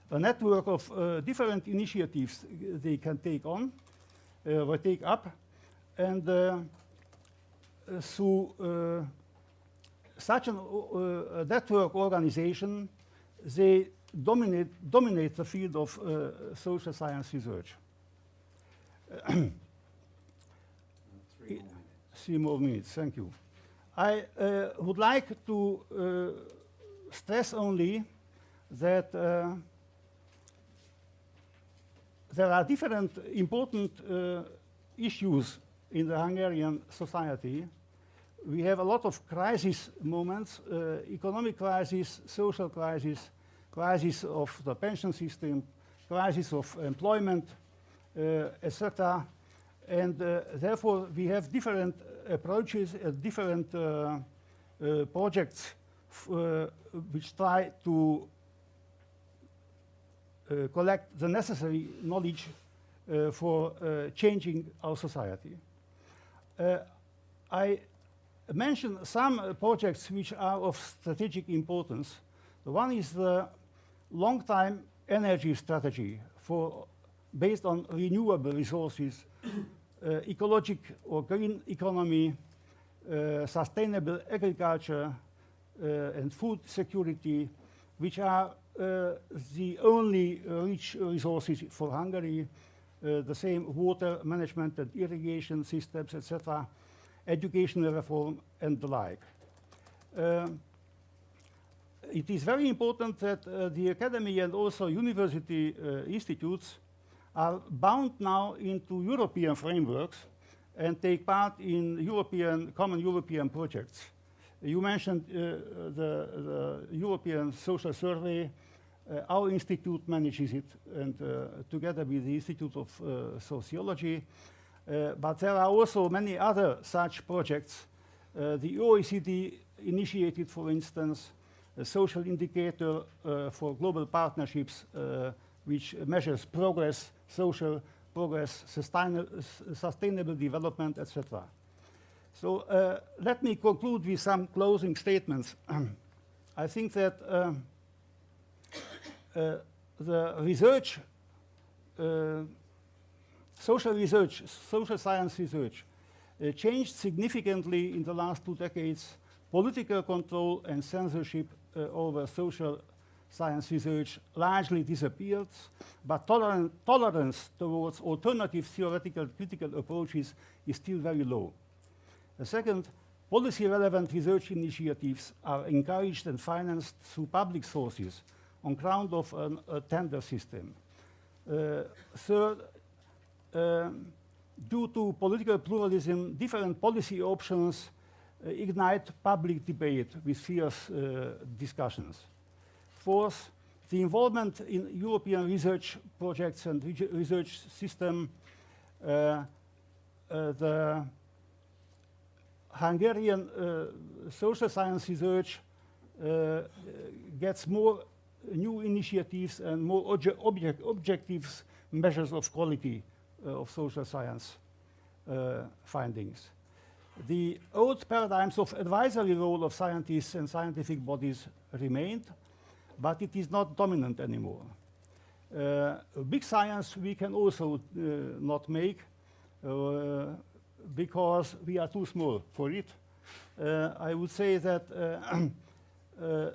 a network of different initiatives they can take on, or take up, and through such a network organization, they dominate the field of social science research. 3 more minutes, thank you. I would like to stress only that there are different important issues in the Hungarian society. We have a lot of crisis moments, economic crisis, social crisis, crisis of the pension system, crisis of employment, etc. And therefore, we have different approaches, different projects which try to collect the necessary knowledge for changing our society. I mentioned some projects which are of strategic importance. The one is the long-time energy strategy based on renewable resources, ecologic or green economy, sustainable agriculture, and food security, which are the only rich resources for Hungary, the same water management and irrigation systems, etc., educational reform, and the like. It is very important that the academy and also university institutes are bound now into European frameworks and take part in common European projects. You mentioned the European Social Survey. Our institute manages it, and together with the Institute of Sociology. But there are also many other such projects. The OECD initiated, for instance, a social indicator for global partnerships, which measures progress, social progress, sustainable development, etc. So let me conclude with some closing statements. I think that the research, social science research, changed significantly in the last 2 decades. Political control and censorship over social science research largely disappeared, but tolerance towards alternative theoretical critical approaches is still very low. The second, policy-relevant research initiatives are encouraged and financed through public sources on ground of a tender system. Third, due to political pluralism, different policy options ignite public debate with fierce discussions. Fourth, the involvement in European research projects and research system, the Hungarian social science research gets more new initiatives and more objective measures of quality of social science findings. The old paradigms of advisory role of scientists and scientific bodies remained, but it is not dominant anymore. Big science we can also not make because we are too small for it. I would say that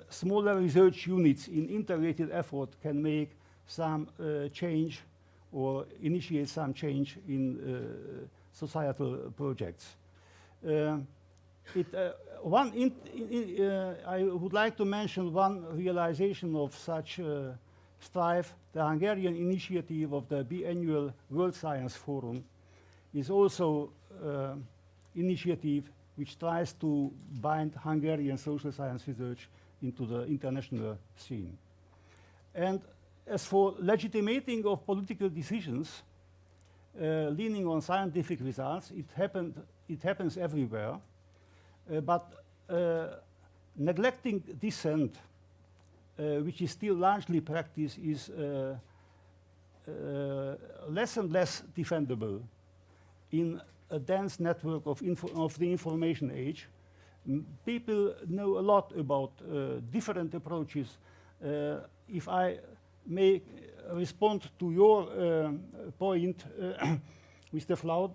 smaller research units in integrated effort can make some change or initiate some change in societal projects. I would like to mention one realization of such strife. The Hungarian initiative of the biannual World Science Forum is also initiative which tries to bind Hungarian social science research into the international scene. And as for legitimating of political decisions, leaning on scientific results, it happens everywhere, but neglecting dissent, which is still largely practiced, is less and less defendable in a dense network of the information age. People know a lot about different approaches. If I may respond to your point, Mr. Floud,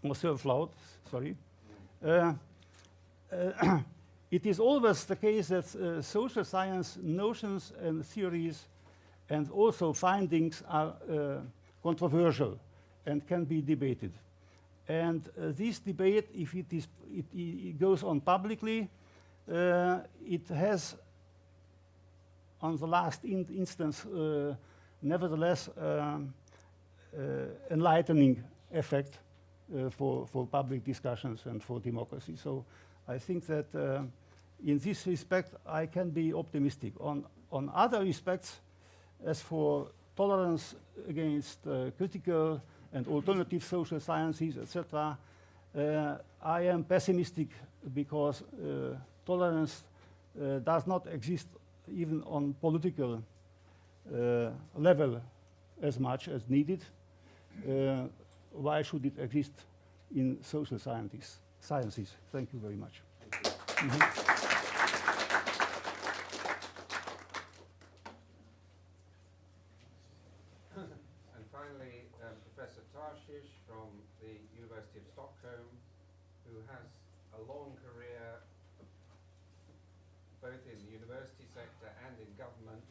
or Sir Floud, sorry. It is always the case that social science notions and theories and also findings are controversial and can be debated. And this debate, if it goes on publicly, it has, on the last instance, nevertheless, enlightening effect for public discussions and for democracy. So I think that in this respect, I can be optimistic. On other respects, as for tolerance against critical and alternative social sciences, etc., I am pessimistic because tolerance does not exist even on political level as much as needed. Why should it exist in social sciences? Thank you very much. And finally, Professor Tarshish from the University of Stockholm, who has a long career both in the university sector and in government,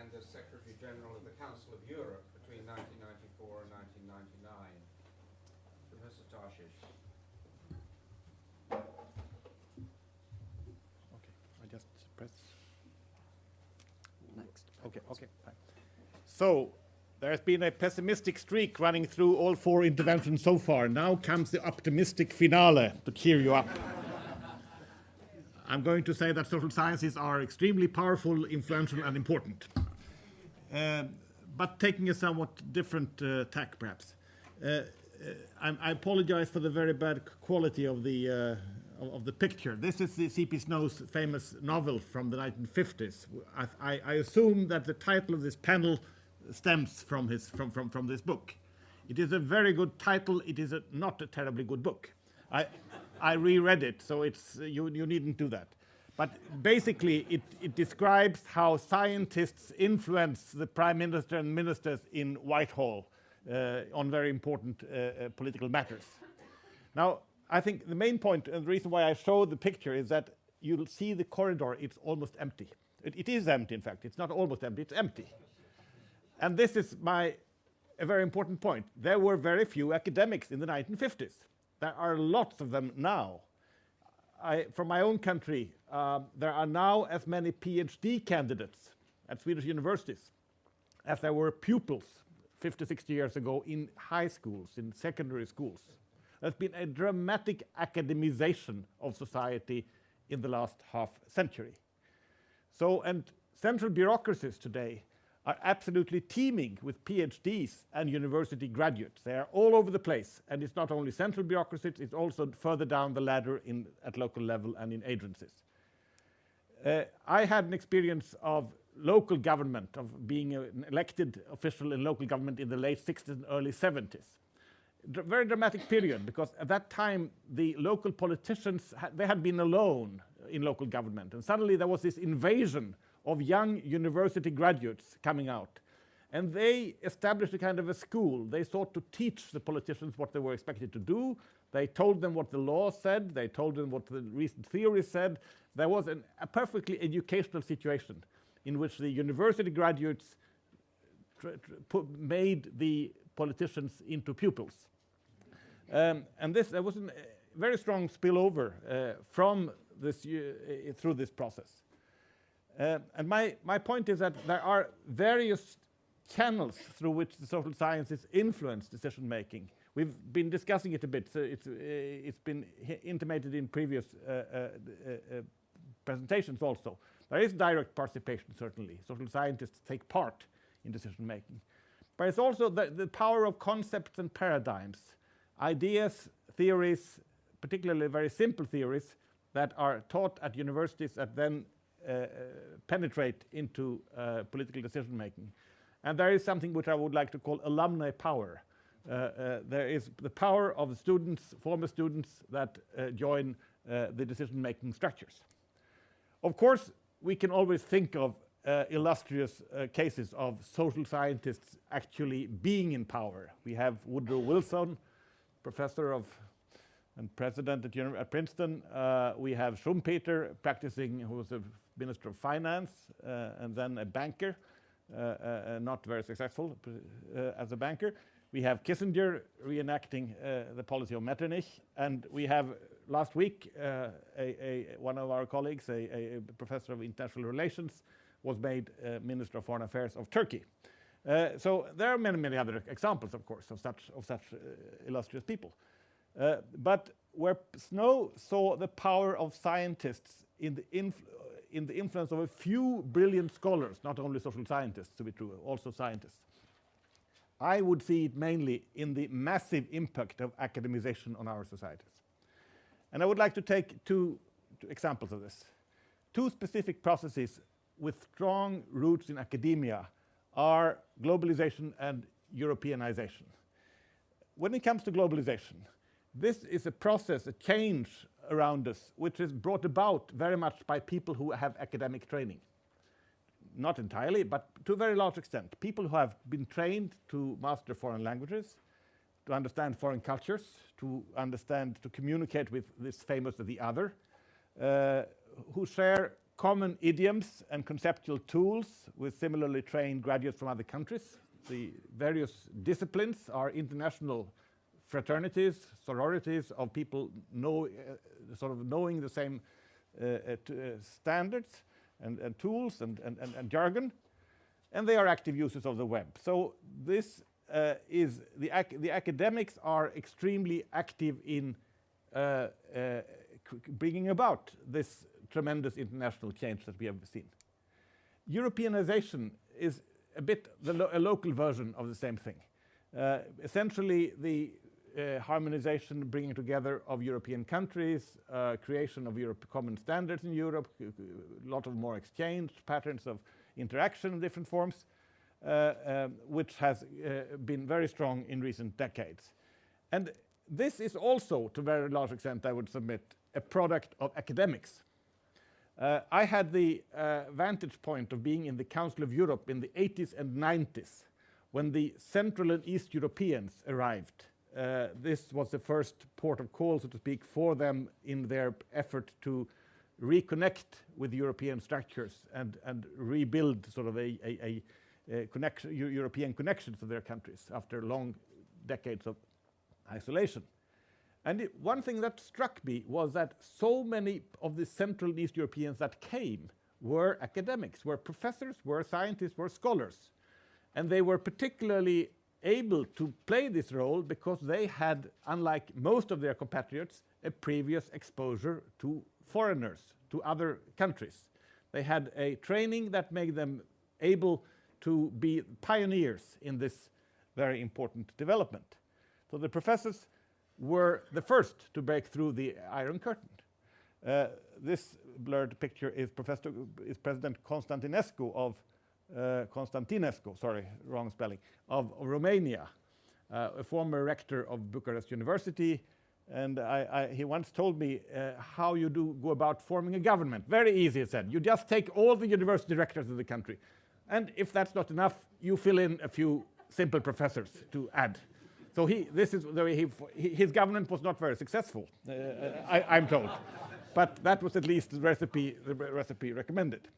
and as Secretary General of the Council of Europe between 1994 and 1999. Professor Tarshish. Okay, I just press. Next. Okay, okay. Fine. So, there has been a pessimistic streak running through all four interventions so far. Now comes the optimistic finale to cheer you up. I'm going to say that social sciences are extremely powerful, influential, and important. But taking a somewhat different tack, perhaps. I apologize for the very bad quality of the picture. This is the C.P. Snow's famous novel from the 1950s. I assume that the title of this panel stems from this book. It is a very good title. It is not a terribly good book. I reread it, so it's you needn't do that. But basically, it describes how scientists influence the prime minister and ministers in Whitehall on very important political matters. Now, I think the main point and the reason why I show the picture is that you'll see the corridor, it's almost empty. It is empty, in fact. It's not almost empty, it's empty. And this is a very important point. There were very few academics in the 1950s. There are lots of them now. From my own country, there are now as many PhD candidates at Swedish universities as there were pupils 50, 60 years ago in high schools, in secondary schools. There's been a dramatic academization of society in the last half century. So, and central bureaucracies today are absolutely teeming with PhDs and university graduates. They are all over the place, and it's not only central bureaucracies, it's also further down the ladder at local level and in agencies. I had an experience of local government, of being an elected official in local government in the late 60s and early 70s. Very dramatic period, because at that time the local politicians they had been alone in local government, and suddenly there was this invasion of young university graduates coming out, and they established a kind of a school. They sought to teach the politicians what they were expected to do. They told them what the law said. They told them what the recent theory said. There was a perfectly educational situation in which the university graduates made the politicians into pupils. And there was a very strong spillover from this through this process. And my point is that there are various channels through which the social sciences influence decision making. We've been discussing it a bit. So it's been intimated in previous presentations also. There is direct participation, certainly. Social scientists take part in decision making. But it's also the power of concepts and paradigms, ideas, theories, particularly very simple theories that are taught at universities that then penetrate into political decision making. And there is something which I would like to call alumni power. There is the power of students, former students that join the decision making structures. Of course, we can always think of illustrious cases of social scientists actually being in power. We have Woodrow Wilson, professor of and president at Princeton. We have Schumpeter practicing, who was a minister of finance and then a banker, not very successful as a banker. We have Kissinger reenacting the policy of Metternich, and we have last week one of our colleagues, a professor of international relations, was made Minister of Foreign Affairs of Turkey. So there are many other examples, of course, of such illustrious people. But where Snow saw the power of scientists in the influence of a few brilliant scholars, not only social scientists to be true, also scientists, I would see it mainly in the massive impact of academization on our societies. And I would like to take two examples of this. Two specific processes with strong roots in academia are globalization and Europeanization. When it comes to globalization, this is a process, a change around us, which is brought about very much by people who have academic training. Not entirely, but to a very large extent. People who have been trained to master foreign languages, to understand foreign cultures, to communicate with this famous the other, who share common idioms and conceptual tools with similarly trained graduates from other countries. The various disciplines are international fraternities, sororities of people knowing the same standards and tools and jargon, and they are active users of the web. So this is the academics are extremely active in bringing about this tremendous international change that we have seen. Europeanization is a bit a local version of the same thing. Essentially, the harmonization, bringing together of European countries, creation of common standards in Europe, a lot of more exchange, patterns of interaction in different forms, which has been very strong in recent decades. And this is also, to a very large extent, I would submit, a product of academics. I had the vantage point of being in the Council of Europe in the 80s and 90s, when the Central and East Europeans arrived. This was the first port of call, so to speak, for them in their effort to reconnect with European structures and rebuild sort of a connection, European connections to their countries after long decades of isolation. And one thing that struck me was that so many of the Central and East Europeans that came were academics, were professors, were scientists, were scholars. And they were particularly able to play this role because they had, unlike most of their compatriots, a previous exposure to foreigners, to other countries. They had a training that made them able to be pioneers in this very important development. So the professors were the first to break through the Iron Curtain. This blurred picture is President Constantinescu of Romania, a former rector of Bucharest University. And he once told me how you go about forming a government. Very easy, he said. You just take all the university rectors of the country. And if that's not enough, you fill in a few simple professors to add. So his government was not very successful, I'm told. But that was at least the recipe recommended.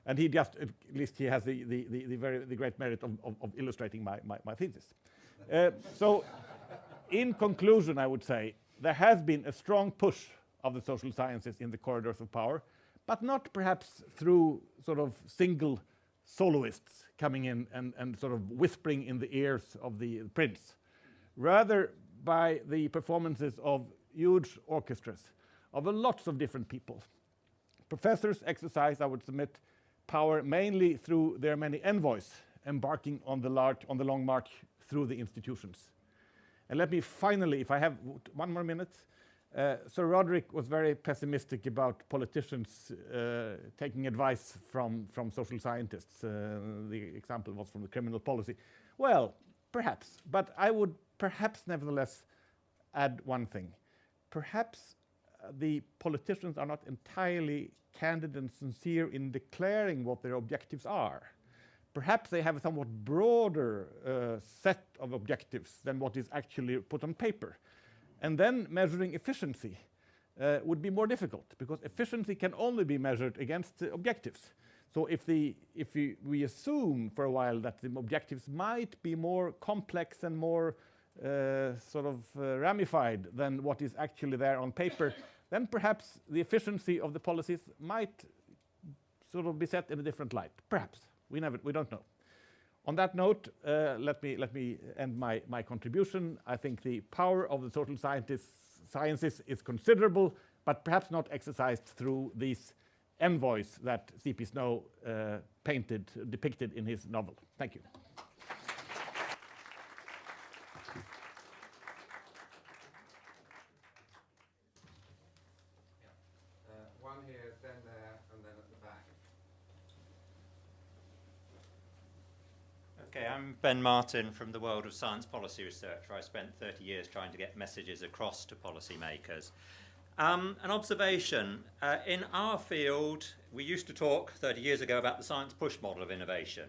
And he has the great merit of illustrating my thesis. So in conclusion, I would say, there has been a strong push of the social sciences in the corridors of power, but not perhaps through sort of single soloists coming in and sort of whispering in the ears of the prince, rather by the performances of huge orchestras of lots of different people. Professors exercise, I would submit, power mainly through their many envoys embarking on the long march through the institutions. And let me finally, if I have 1 more minute, Sir Roderick was very pessimistic about politicians taking advice from social scientists. The example was from the criminal policy. Well, perhaps, but I would perhaps nevertheless add one thing. Perhaps the politicians are not entirely candid and sincere in declaring what their objectives are. Perhaps they have a somewhat broader set of objectives than what is actually put on paper. And then measuring efficiency would be more difficult, because efficiency can only be measured against the objectives. So if we assume for a while that the objectives might be more complex and more ramified than what is actually there on paper, then perhaps the efficiency of the policies might sort of be set in a different light. Perhaps. We don't know. On that note, let me end my contribution. I think the power of the social sciences is considerable, but perhaps not exercised through these envoys that C.P. Snow depicted in his novel. Thank you. One here, then there, and then at the back. Okay, I'm Ben Martin from the world of science policy research, where I spent 30 years trying to get messages across to policymakers. An observation, in our field, we used to talk 30 years ago about the science push model of innovation.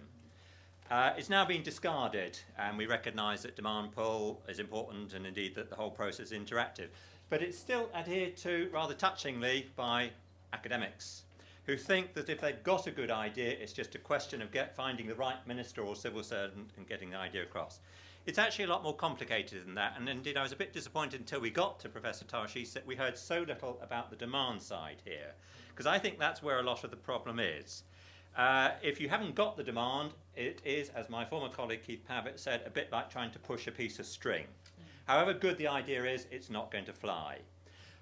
It's now been discarded, and we recognise that demand pull is important, and indeed that the whole process is interactive. But it's still adhered to rather touchingly by academics, who think that if they've got a good idea, it's just a question of finding the right minister or civil servant and getting the idea across. It's actually a lot more complicated than that, and indeed I was a bit disappointed until we got to Professor Tarshish that we heard so little about the demand side here, because I think that's where a lot of the problem is. If you haven't got the demand, it is, as my former colleague Keith Pavitt said, a bit like trying to push a piece of string. However good the idea is, it's not going to fly.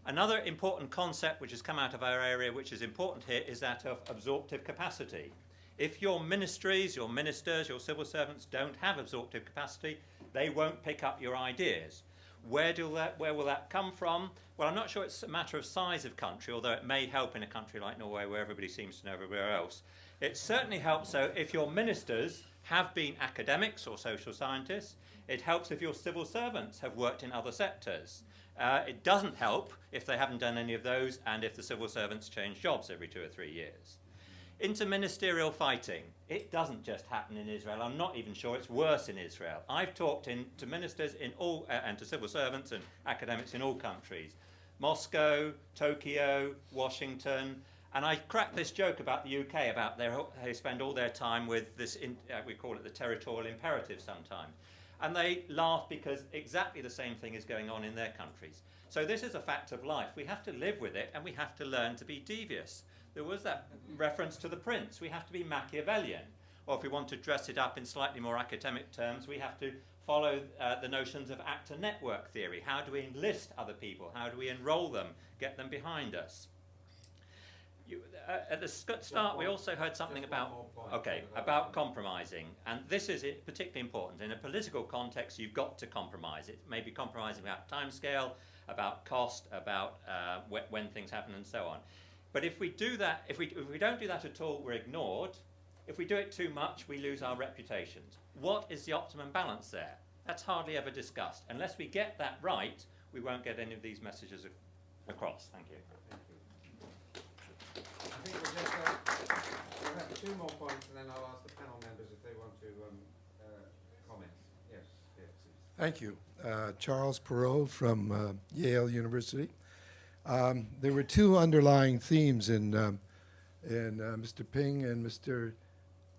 Another important concept which has come out of our area, which is important here, is that of absorptive capacity. If your ministries, your ministers, your civil servants don't have absorptive capacity, they won't pick up your ideas. Where will that come from? Well, I'm not sure it's a matter of size of country, although it may help in a country like Norway where everybody seems to know everywhere else. It certainly helps, though, if your ministers have been academics or social scientists. It helps if your civil servants have worked in other sectors. It doesn't help if they haven't done any of those and if the civil servants change jobs every 2 or 3 years. Interministerial fighting, it doesn't just happen in Israel. I'm not even sure it's worse in Israel. I've talked to ministers in all, and to civil servants and academics in all countries. Moscow, Tokyo, Washington, and I cracked this joke about the UK, about they spend all their time with this, we call it the territorial imperative sometimes. And they laugh because exactly the same thing is going on in their countries. So this is a fact of life. We have to live with it, and we have to learn to be devious. There was that reference to the prince. We have to be Machiavellian. Or if we want to dress it up in slightly more academic terms, we have to follow the notions of actor network theory. How do we enlist other people? How do we enroll them, get them behind us? At the start, we also heard something about compromising, and this is particularly important. In a political context, you've got to compromise. It may be compromising about timescale, about cost, about when things happen, and so on. But if we do that, if we don't do that at all, we're ignored. If we do it too much, we lose our reputations. What is the optimum balance there? That's hardly ever discussed. Unless we get that right, we won't get any of these messages across. Thank you. I think we'll have 2 more points, and then I'll ask the panel members if they want to comment. Yes, yes. Thank you. Charles Perot from Yale University. There were 2 underlying themes in Mr. Ping and Mr.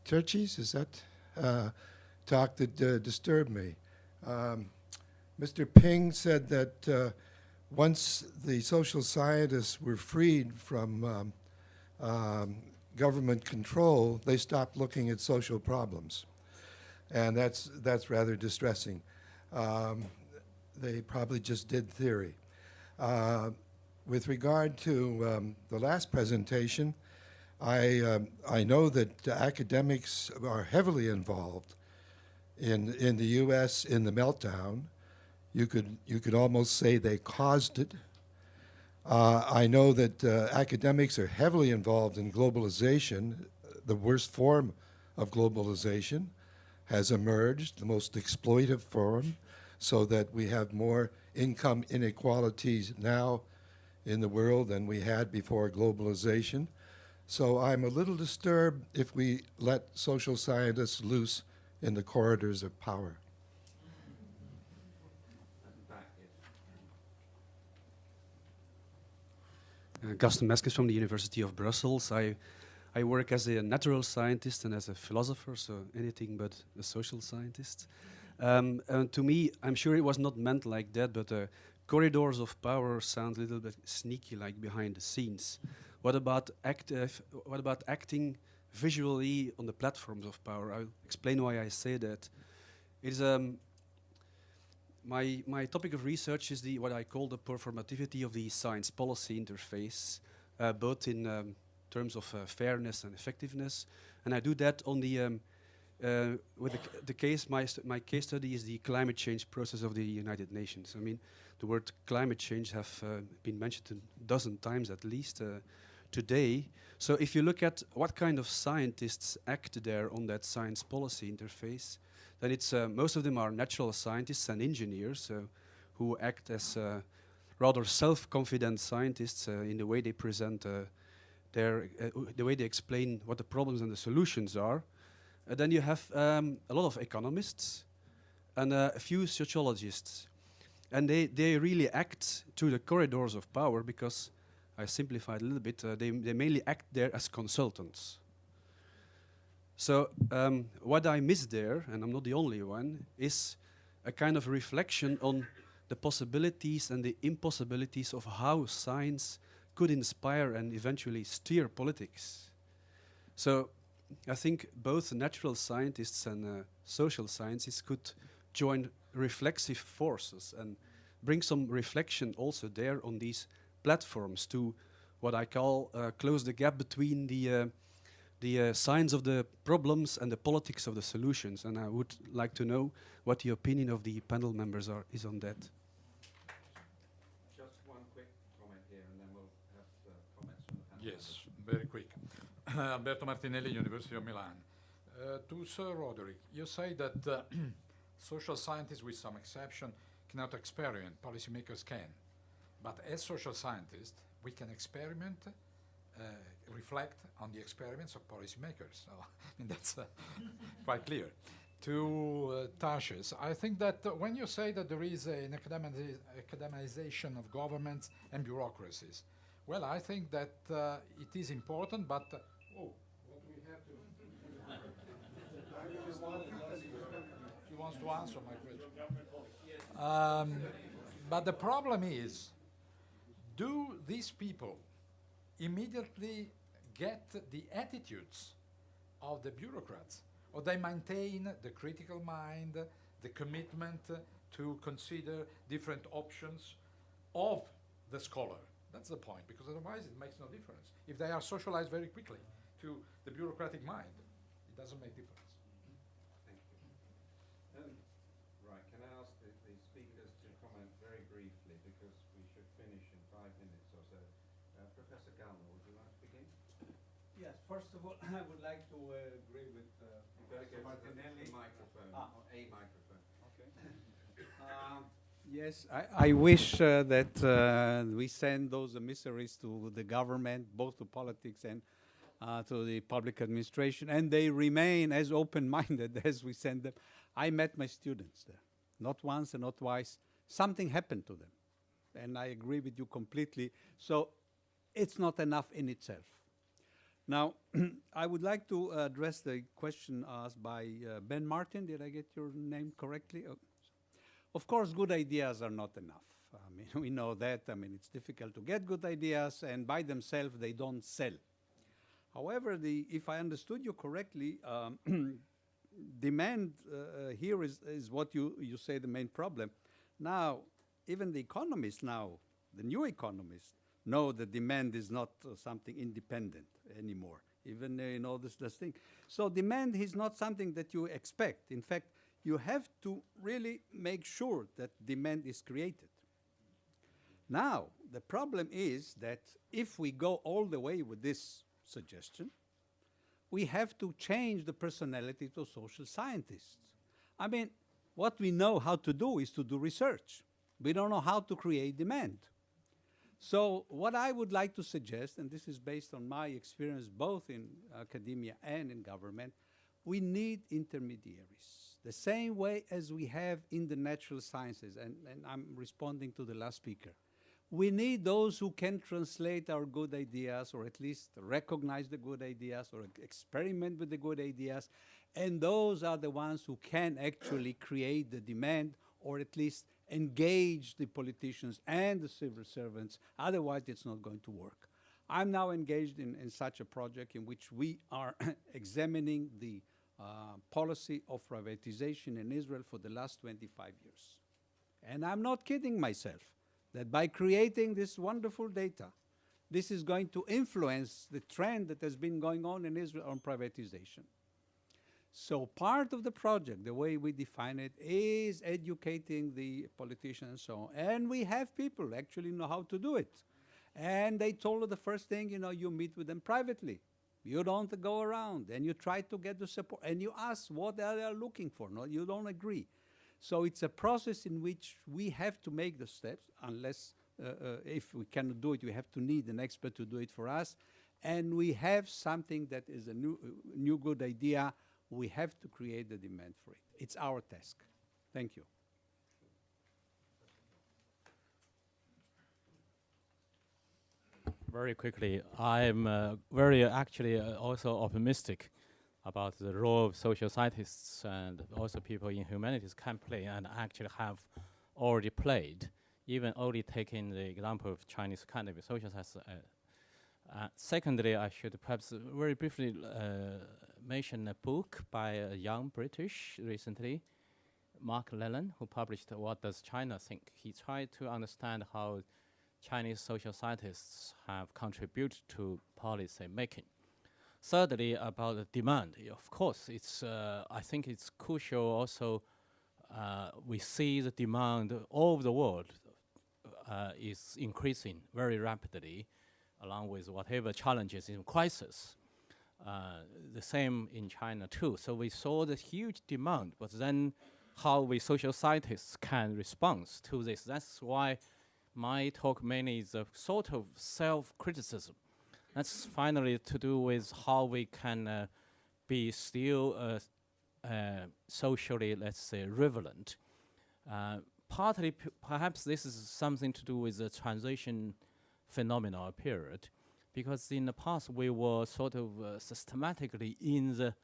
Turchi's, is that, talk that disturbed me. Mr. Ping said that once the social scientists were freed from government control, they stopped looking at social problems. And that's rather distressing. They probably just did theory. With regard to the last presentation, I know that academics are heavily involved in the U.S. in the meltdown. You could almost say they caused it. I know that academics are heavily involved in globalization. The worst form of globalization has emerged, the most exploitive form, so that we have more income inequalities now in the world than we had before globalization. So I'm a little disturbed if we let social scientists loose in the corridors of power. Gaston Meskes from the University of Brussels. I work as a natural scientist and as a philosopher, so anything but a social scientist. And to me, I'm sure it was not meant like that, but corridors of power sound a little bit sneaky, like behind the scenes. What about acting visually on the platforms of power? I'll explain why I say that. It's my topic of research is what I call the performativity of the science policy interface, both in terms of fairness and effectiveness. And I do that on the with the case. My case study is the climate change process of the United Nations. I mean, the word climate change have been mentioned a dozen times at least today. So if you look at what kind of scientists act there on that science policy interface, then it's most of them are natural scientists and engineers who act as rather self-confident scientists in the way they present the way they explain what the problems and the solutions are. Then you have a lot of economists and a few sociologists. And they really act through the corridors of power because, I simplified a little bit, they mainly act there as consultants. So what I miss there, and I'm not the only one, is a kind of reflection on the possibilities and the impossibilities of how science could inspire and eventually steer politics. So I think both natural scientists and social scientists could join reflexive forces and bring some reflection also there on these platforms to what I call close the gap between the science of the problems and the politics of the solutions. And I would like to know what the opinion of the panel members is on that. Just one quick comment here, and then we'll have comments from the panel. Yes, very quick. Alberto Martinelli, University of Milan. To Sir Roderick, you say that social scientists, with some exception, cannot experiment. Policymakers can. But as social scientists, we can experiment, reflect on the experiments of policymakers. So I mean, that's quite clear. To Tashes, I think that when you say that there is an academization of governments and bureaucracies, well, I think that it is important, but what do we have to? He wants to answer my question. But the problem is, do these people immediately get the attitudes of the bureaucrats, or they maintain the critical mind, the commitment to consider different options of the scholar. That's the point, because otherwise it makes no difference. If they are socialized very quickly to the bureaucratic mind, it doesn't make difference. Thank you. Right, can I ask the speakers to comment very briefly, because we should finish in 5 minutes or so. Professor Gallner, would you like to begin? Yes, first of all, I would like to agree with Professor Martinelli. Microphone, Ah. or a microphone. Okay. Yes, I wish that we send those emissaries to the government, both to politics and to the public administration, and they remain as open-minded as we send them. I met my students there, not once and not twice. Something happened to them, and I agree with you completely. So it's not enough in itself. Now, I would like to address the question asked by Ben Martin. Did I get your name correctly? Of course, good ideas are not enough. I mean, we know that. I mean, it's difficult to get good ideas, and by themselves, they don't sell. However, if I understood you correctly, demand here is what you say the main problem. Now, even the economists now, the new economists, know that demand is not something independent anymore, even this thing. So demand is not something that you expect. In fact, you have to really make sure that demand is created. Now, the problem is that if we go all the way with this suggestion, we have to change the personality to social scientists. I mean, what we know how to do is to do research. We don't know how to create demand. So what I would like to suggest, and this is based on my experience both in academia and in government, we need intermediaries. The same way as we have in the natural sciences, and I'm responding to the last speaker. We need those who can translate our good ideas, or at least recognize the good ideas, or experiment with the good ideas, and those are the ones who can actually create the demand, or at least engage the politicians and the civil servants. Otherwise, it's not going to work. I'm now engaged in such a project in which we are examining the policy of privatization in Israel for the last 25 years. And I'm not kidding myself that by creating this wonderful data, this is going to influence the trend that has been going on in Israel on privatization. So part of the project, the way we define it, is educating the politicians and so on. And we have people who actually know how to do it. And they told us the first thing, you meet with them privately. You don't go around, and you try to get the support, and you ask what they are looking for. No, you don't agree. So it's a process in which we have to make the steps, unless if we cannot do it, we have to need an expert to do it for us. And we have something that is a new good idea. We have to create the demand for it. It's our task. Thank you. Very quickly, I'm very actually also optimistic about the role of social scientists and also people in humanities can play and actually have already played, even only taking the example of Chinese academy social science. Secondly, I should perhaps very briefly mention a book by a young British recently, Mark Leland, who published What Does China Think? He tried to understand how Chinese social scientists have contributed to policy making. Thirdly, about the demand, of course, it's I think it's crucial also we see the demand all over the world is increasing very rapidly along with whatever challenges in crisis. The same in China too. So we saw the huge demand, but then how we social scientists can respond to this. That's why my talk mainly is a sort of self-criticism. That's finally to do with how we can be still socially, let's say, relevant. Partly, perhaps this is something to do with the transition phenomenon period, because in the past we were sort of systematically in the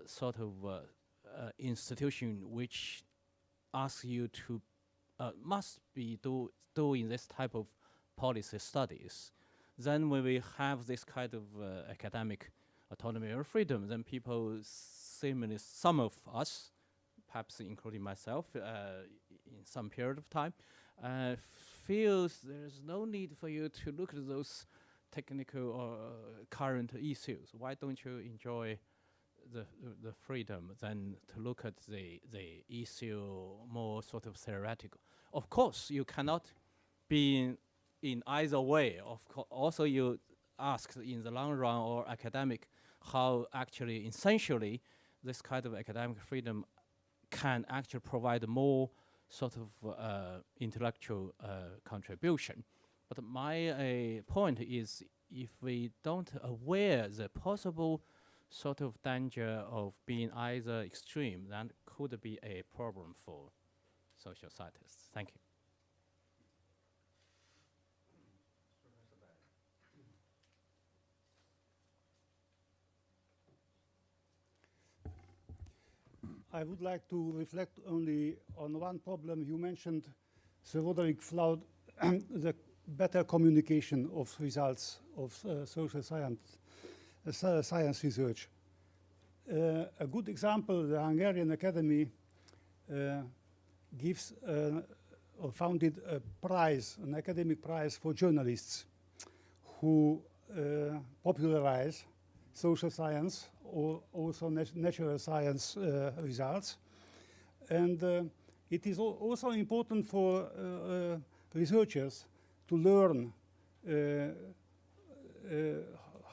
sort of institution which asks you to must be doing this type of policy studies. Then when we have this kind of academic autonomy or freedom, then people, seemingly some of us, perhaps including myself, in some period of time, feels there's no need for you to look at those technical or current issues. Why don't you enjoy the freedom than to look at the issue more sort of theoretical? Of course, you cannot be in either way. Of course, also you ask in the long run or academic how actually essentially this kind of academic freedom can actually provide more sort of intellectual contribution. But my point is, if we don't aware the possible sort of danger of being either extreme, that could be a problem for social scientists. Thank you. I would like to reflect only on one problem. You mentioned, Sir Roderick Floud, the better communication of results of social science research. A good example, the Hungarian Academy gives or founded a prize, an academic prize for journalists who popularize social science or also natural science results. And it is also important for researchers to learn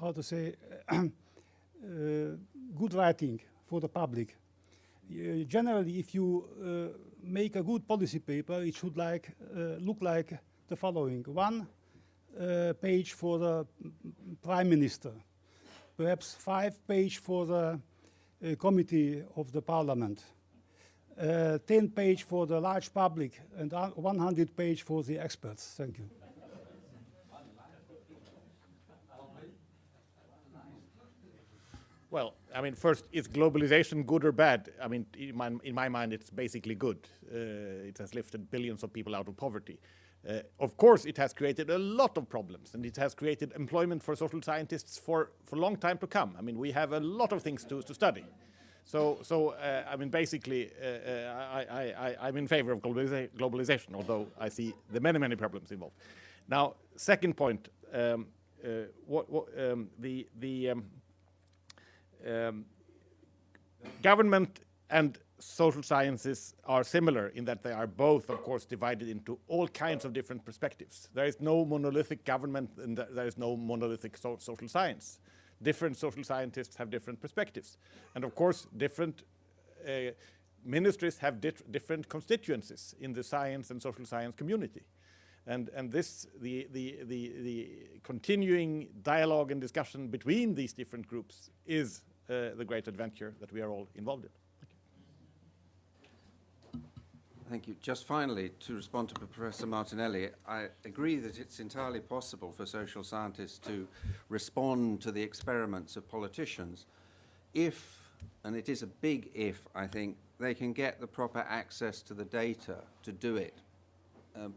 how to say good writing for the public. Generally, if you make a good policy paper, it should look like the following: one page for the Prime Minister, perhaps 5 pages for the committee of the Parliament, 10 pages for the large public, and 100 pages for the experts. Thank you. Well, I mean, first, is globalization good or bad? I mean, in my mind, it's basically good. It has lifted billions of people out of poverty. Of course, it has created a lot of problems, and it has created employment for social scientists for a long time to come. I mean, we have a lot of things to study. So I mean, basically, I'm in favor of globalization, although I see the many problems involved. Now, second point, government and social sciences are similar in that they are both, of course, divided into all kinds of different perspectives. There is no monolithic government and there is no monolithic social science. Different social scientists have different perspectives. And of course, different ministries have different constituencies in the science and social science community. And this, the continuing dialogue and discussion between these different groups is the great adventure that we are all involved in. Thank you. Just finally, to respond to Professor Martinelli, I agree that it's entirely possible for social scientists to respond to the experiments of politicians if, and it is a big if, I think, they can get the proper access to the data to do it.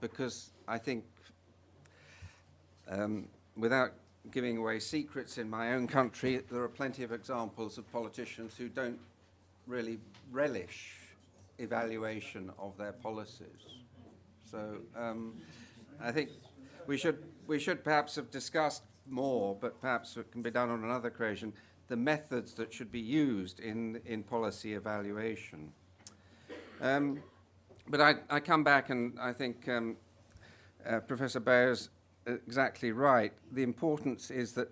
Because I think, without giving away secrets in my own country, there are plenty of examples of politicians who don't really relish evaluation of their policies. So I think we should perhaps have discussed more, but perhaps it can be done on another occasion, the methods that should be used in policy evaluation. But I come back and I think Professor Bayer's exactly right. The importance is that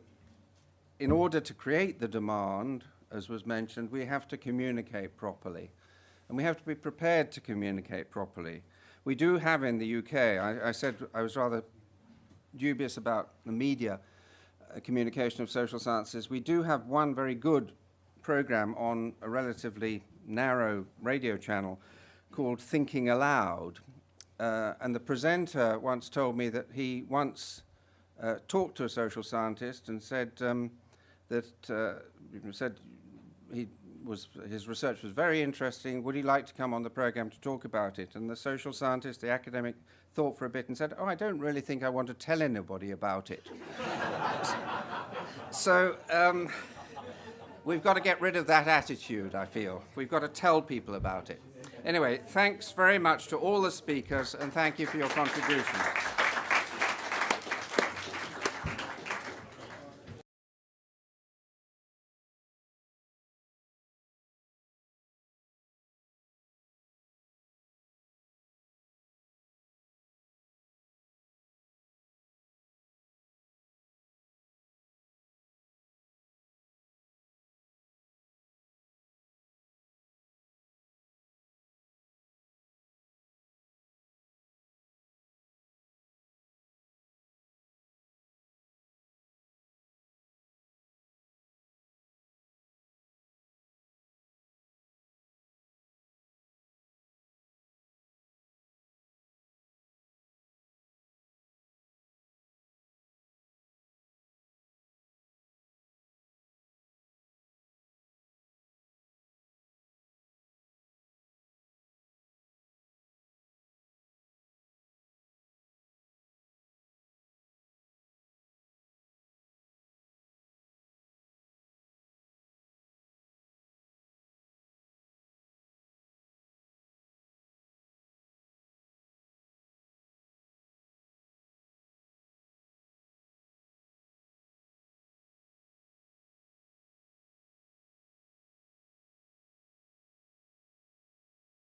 in order to create the demand, as was mentioned, we have to communicate properly. And we have to be prepared to communicate properly. We do have in the UK, I said I was rather dubious about the media communication of social sciences. We do have one very good program on a relatively narrow radio channel called Thinking Aloud. And the presenter once told me that he once talked to a social scientist and said his research was very interesting. Would he like to come on the program to talk about it? And the social scientist, the academic, thought for a bit and said, "Oh, I don't really think I want to tell anybody about it." So we've got to get rid of that attitude, I feel. We've got to tell people about it. Anyway, thanks very much to all the speakers, and thank you for your contribution.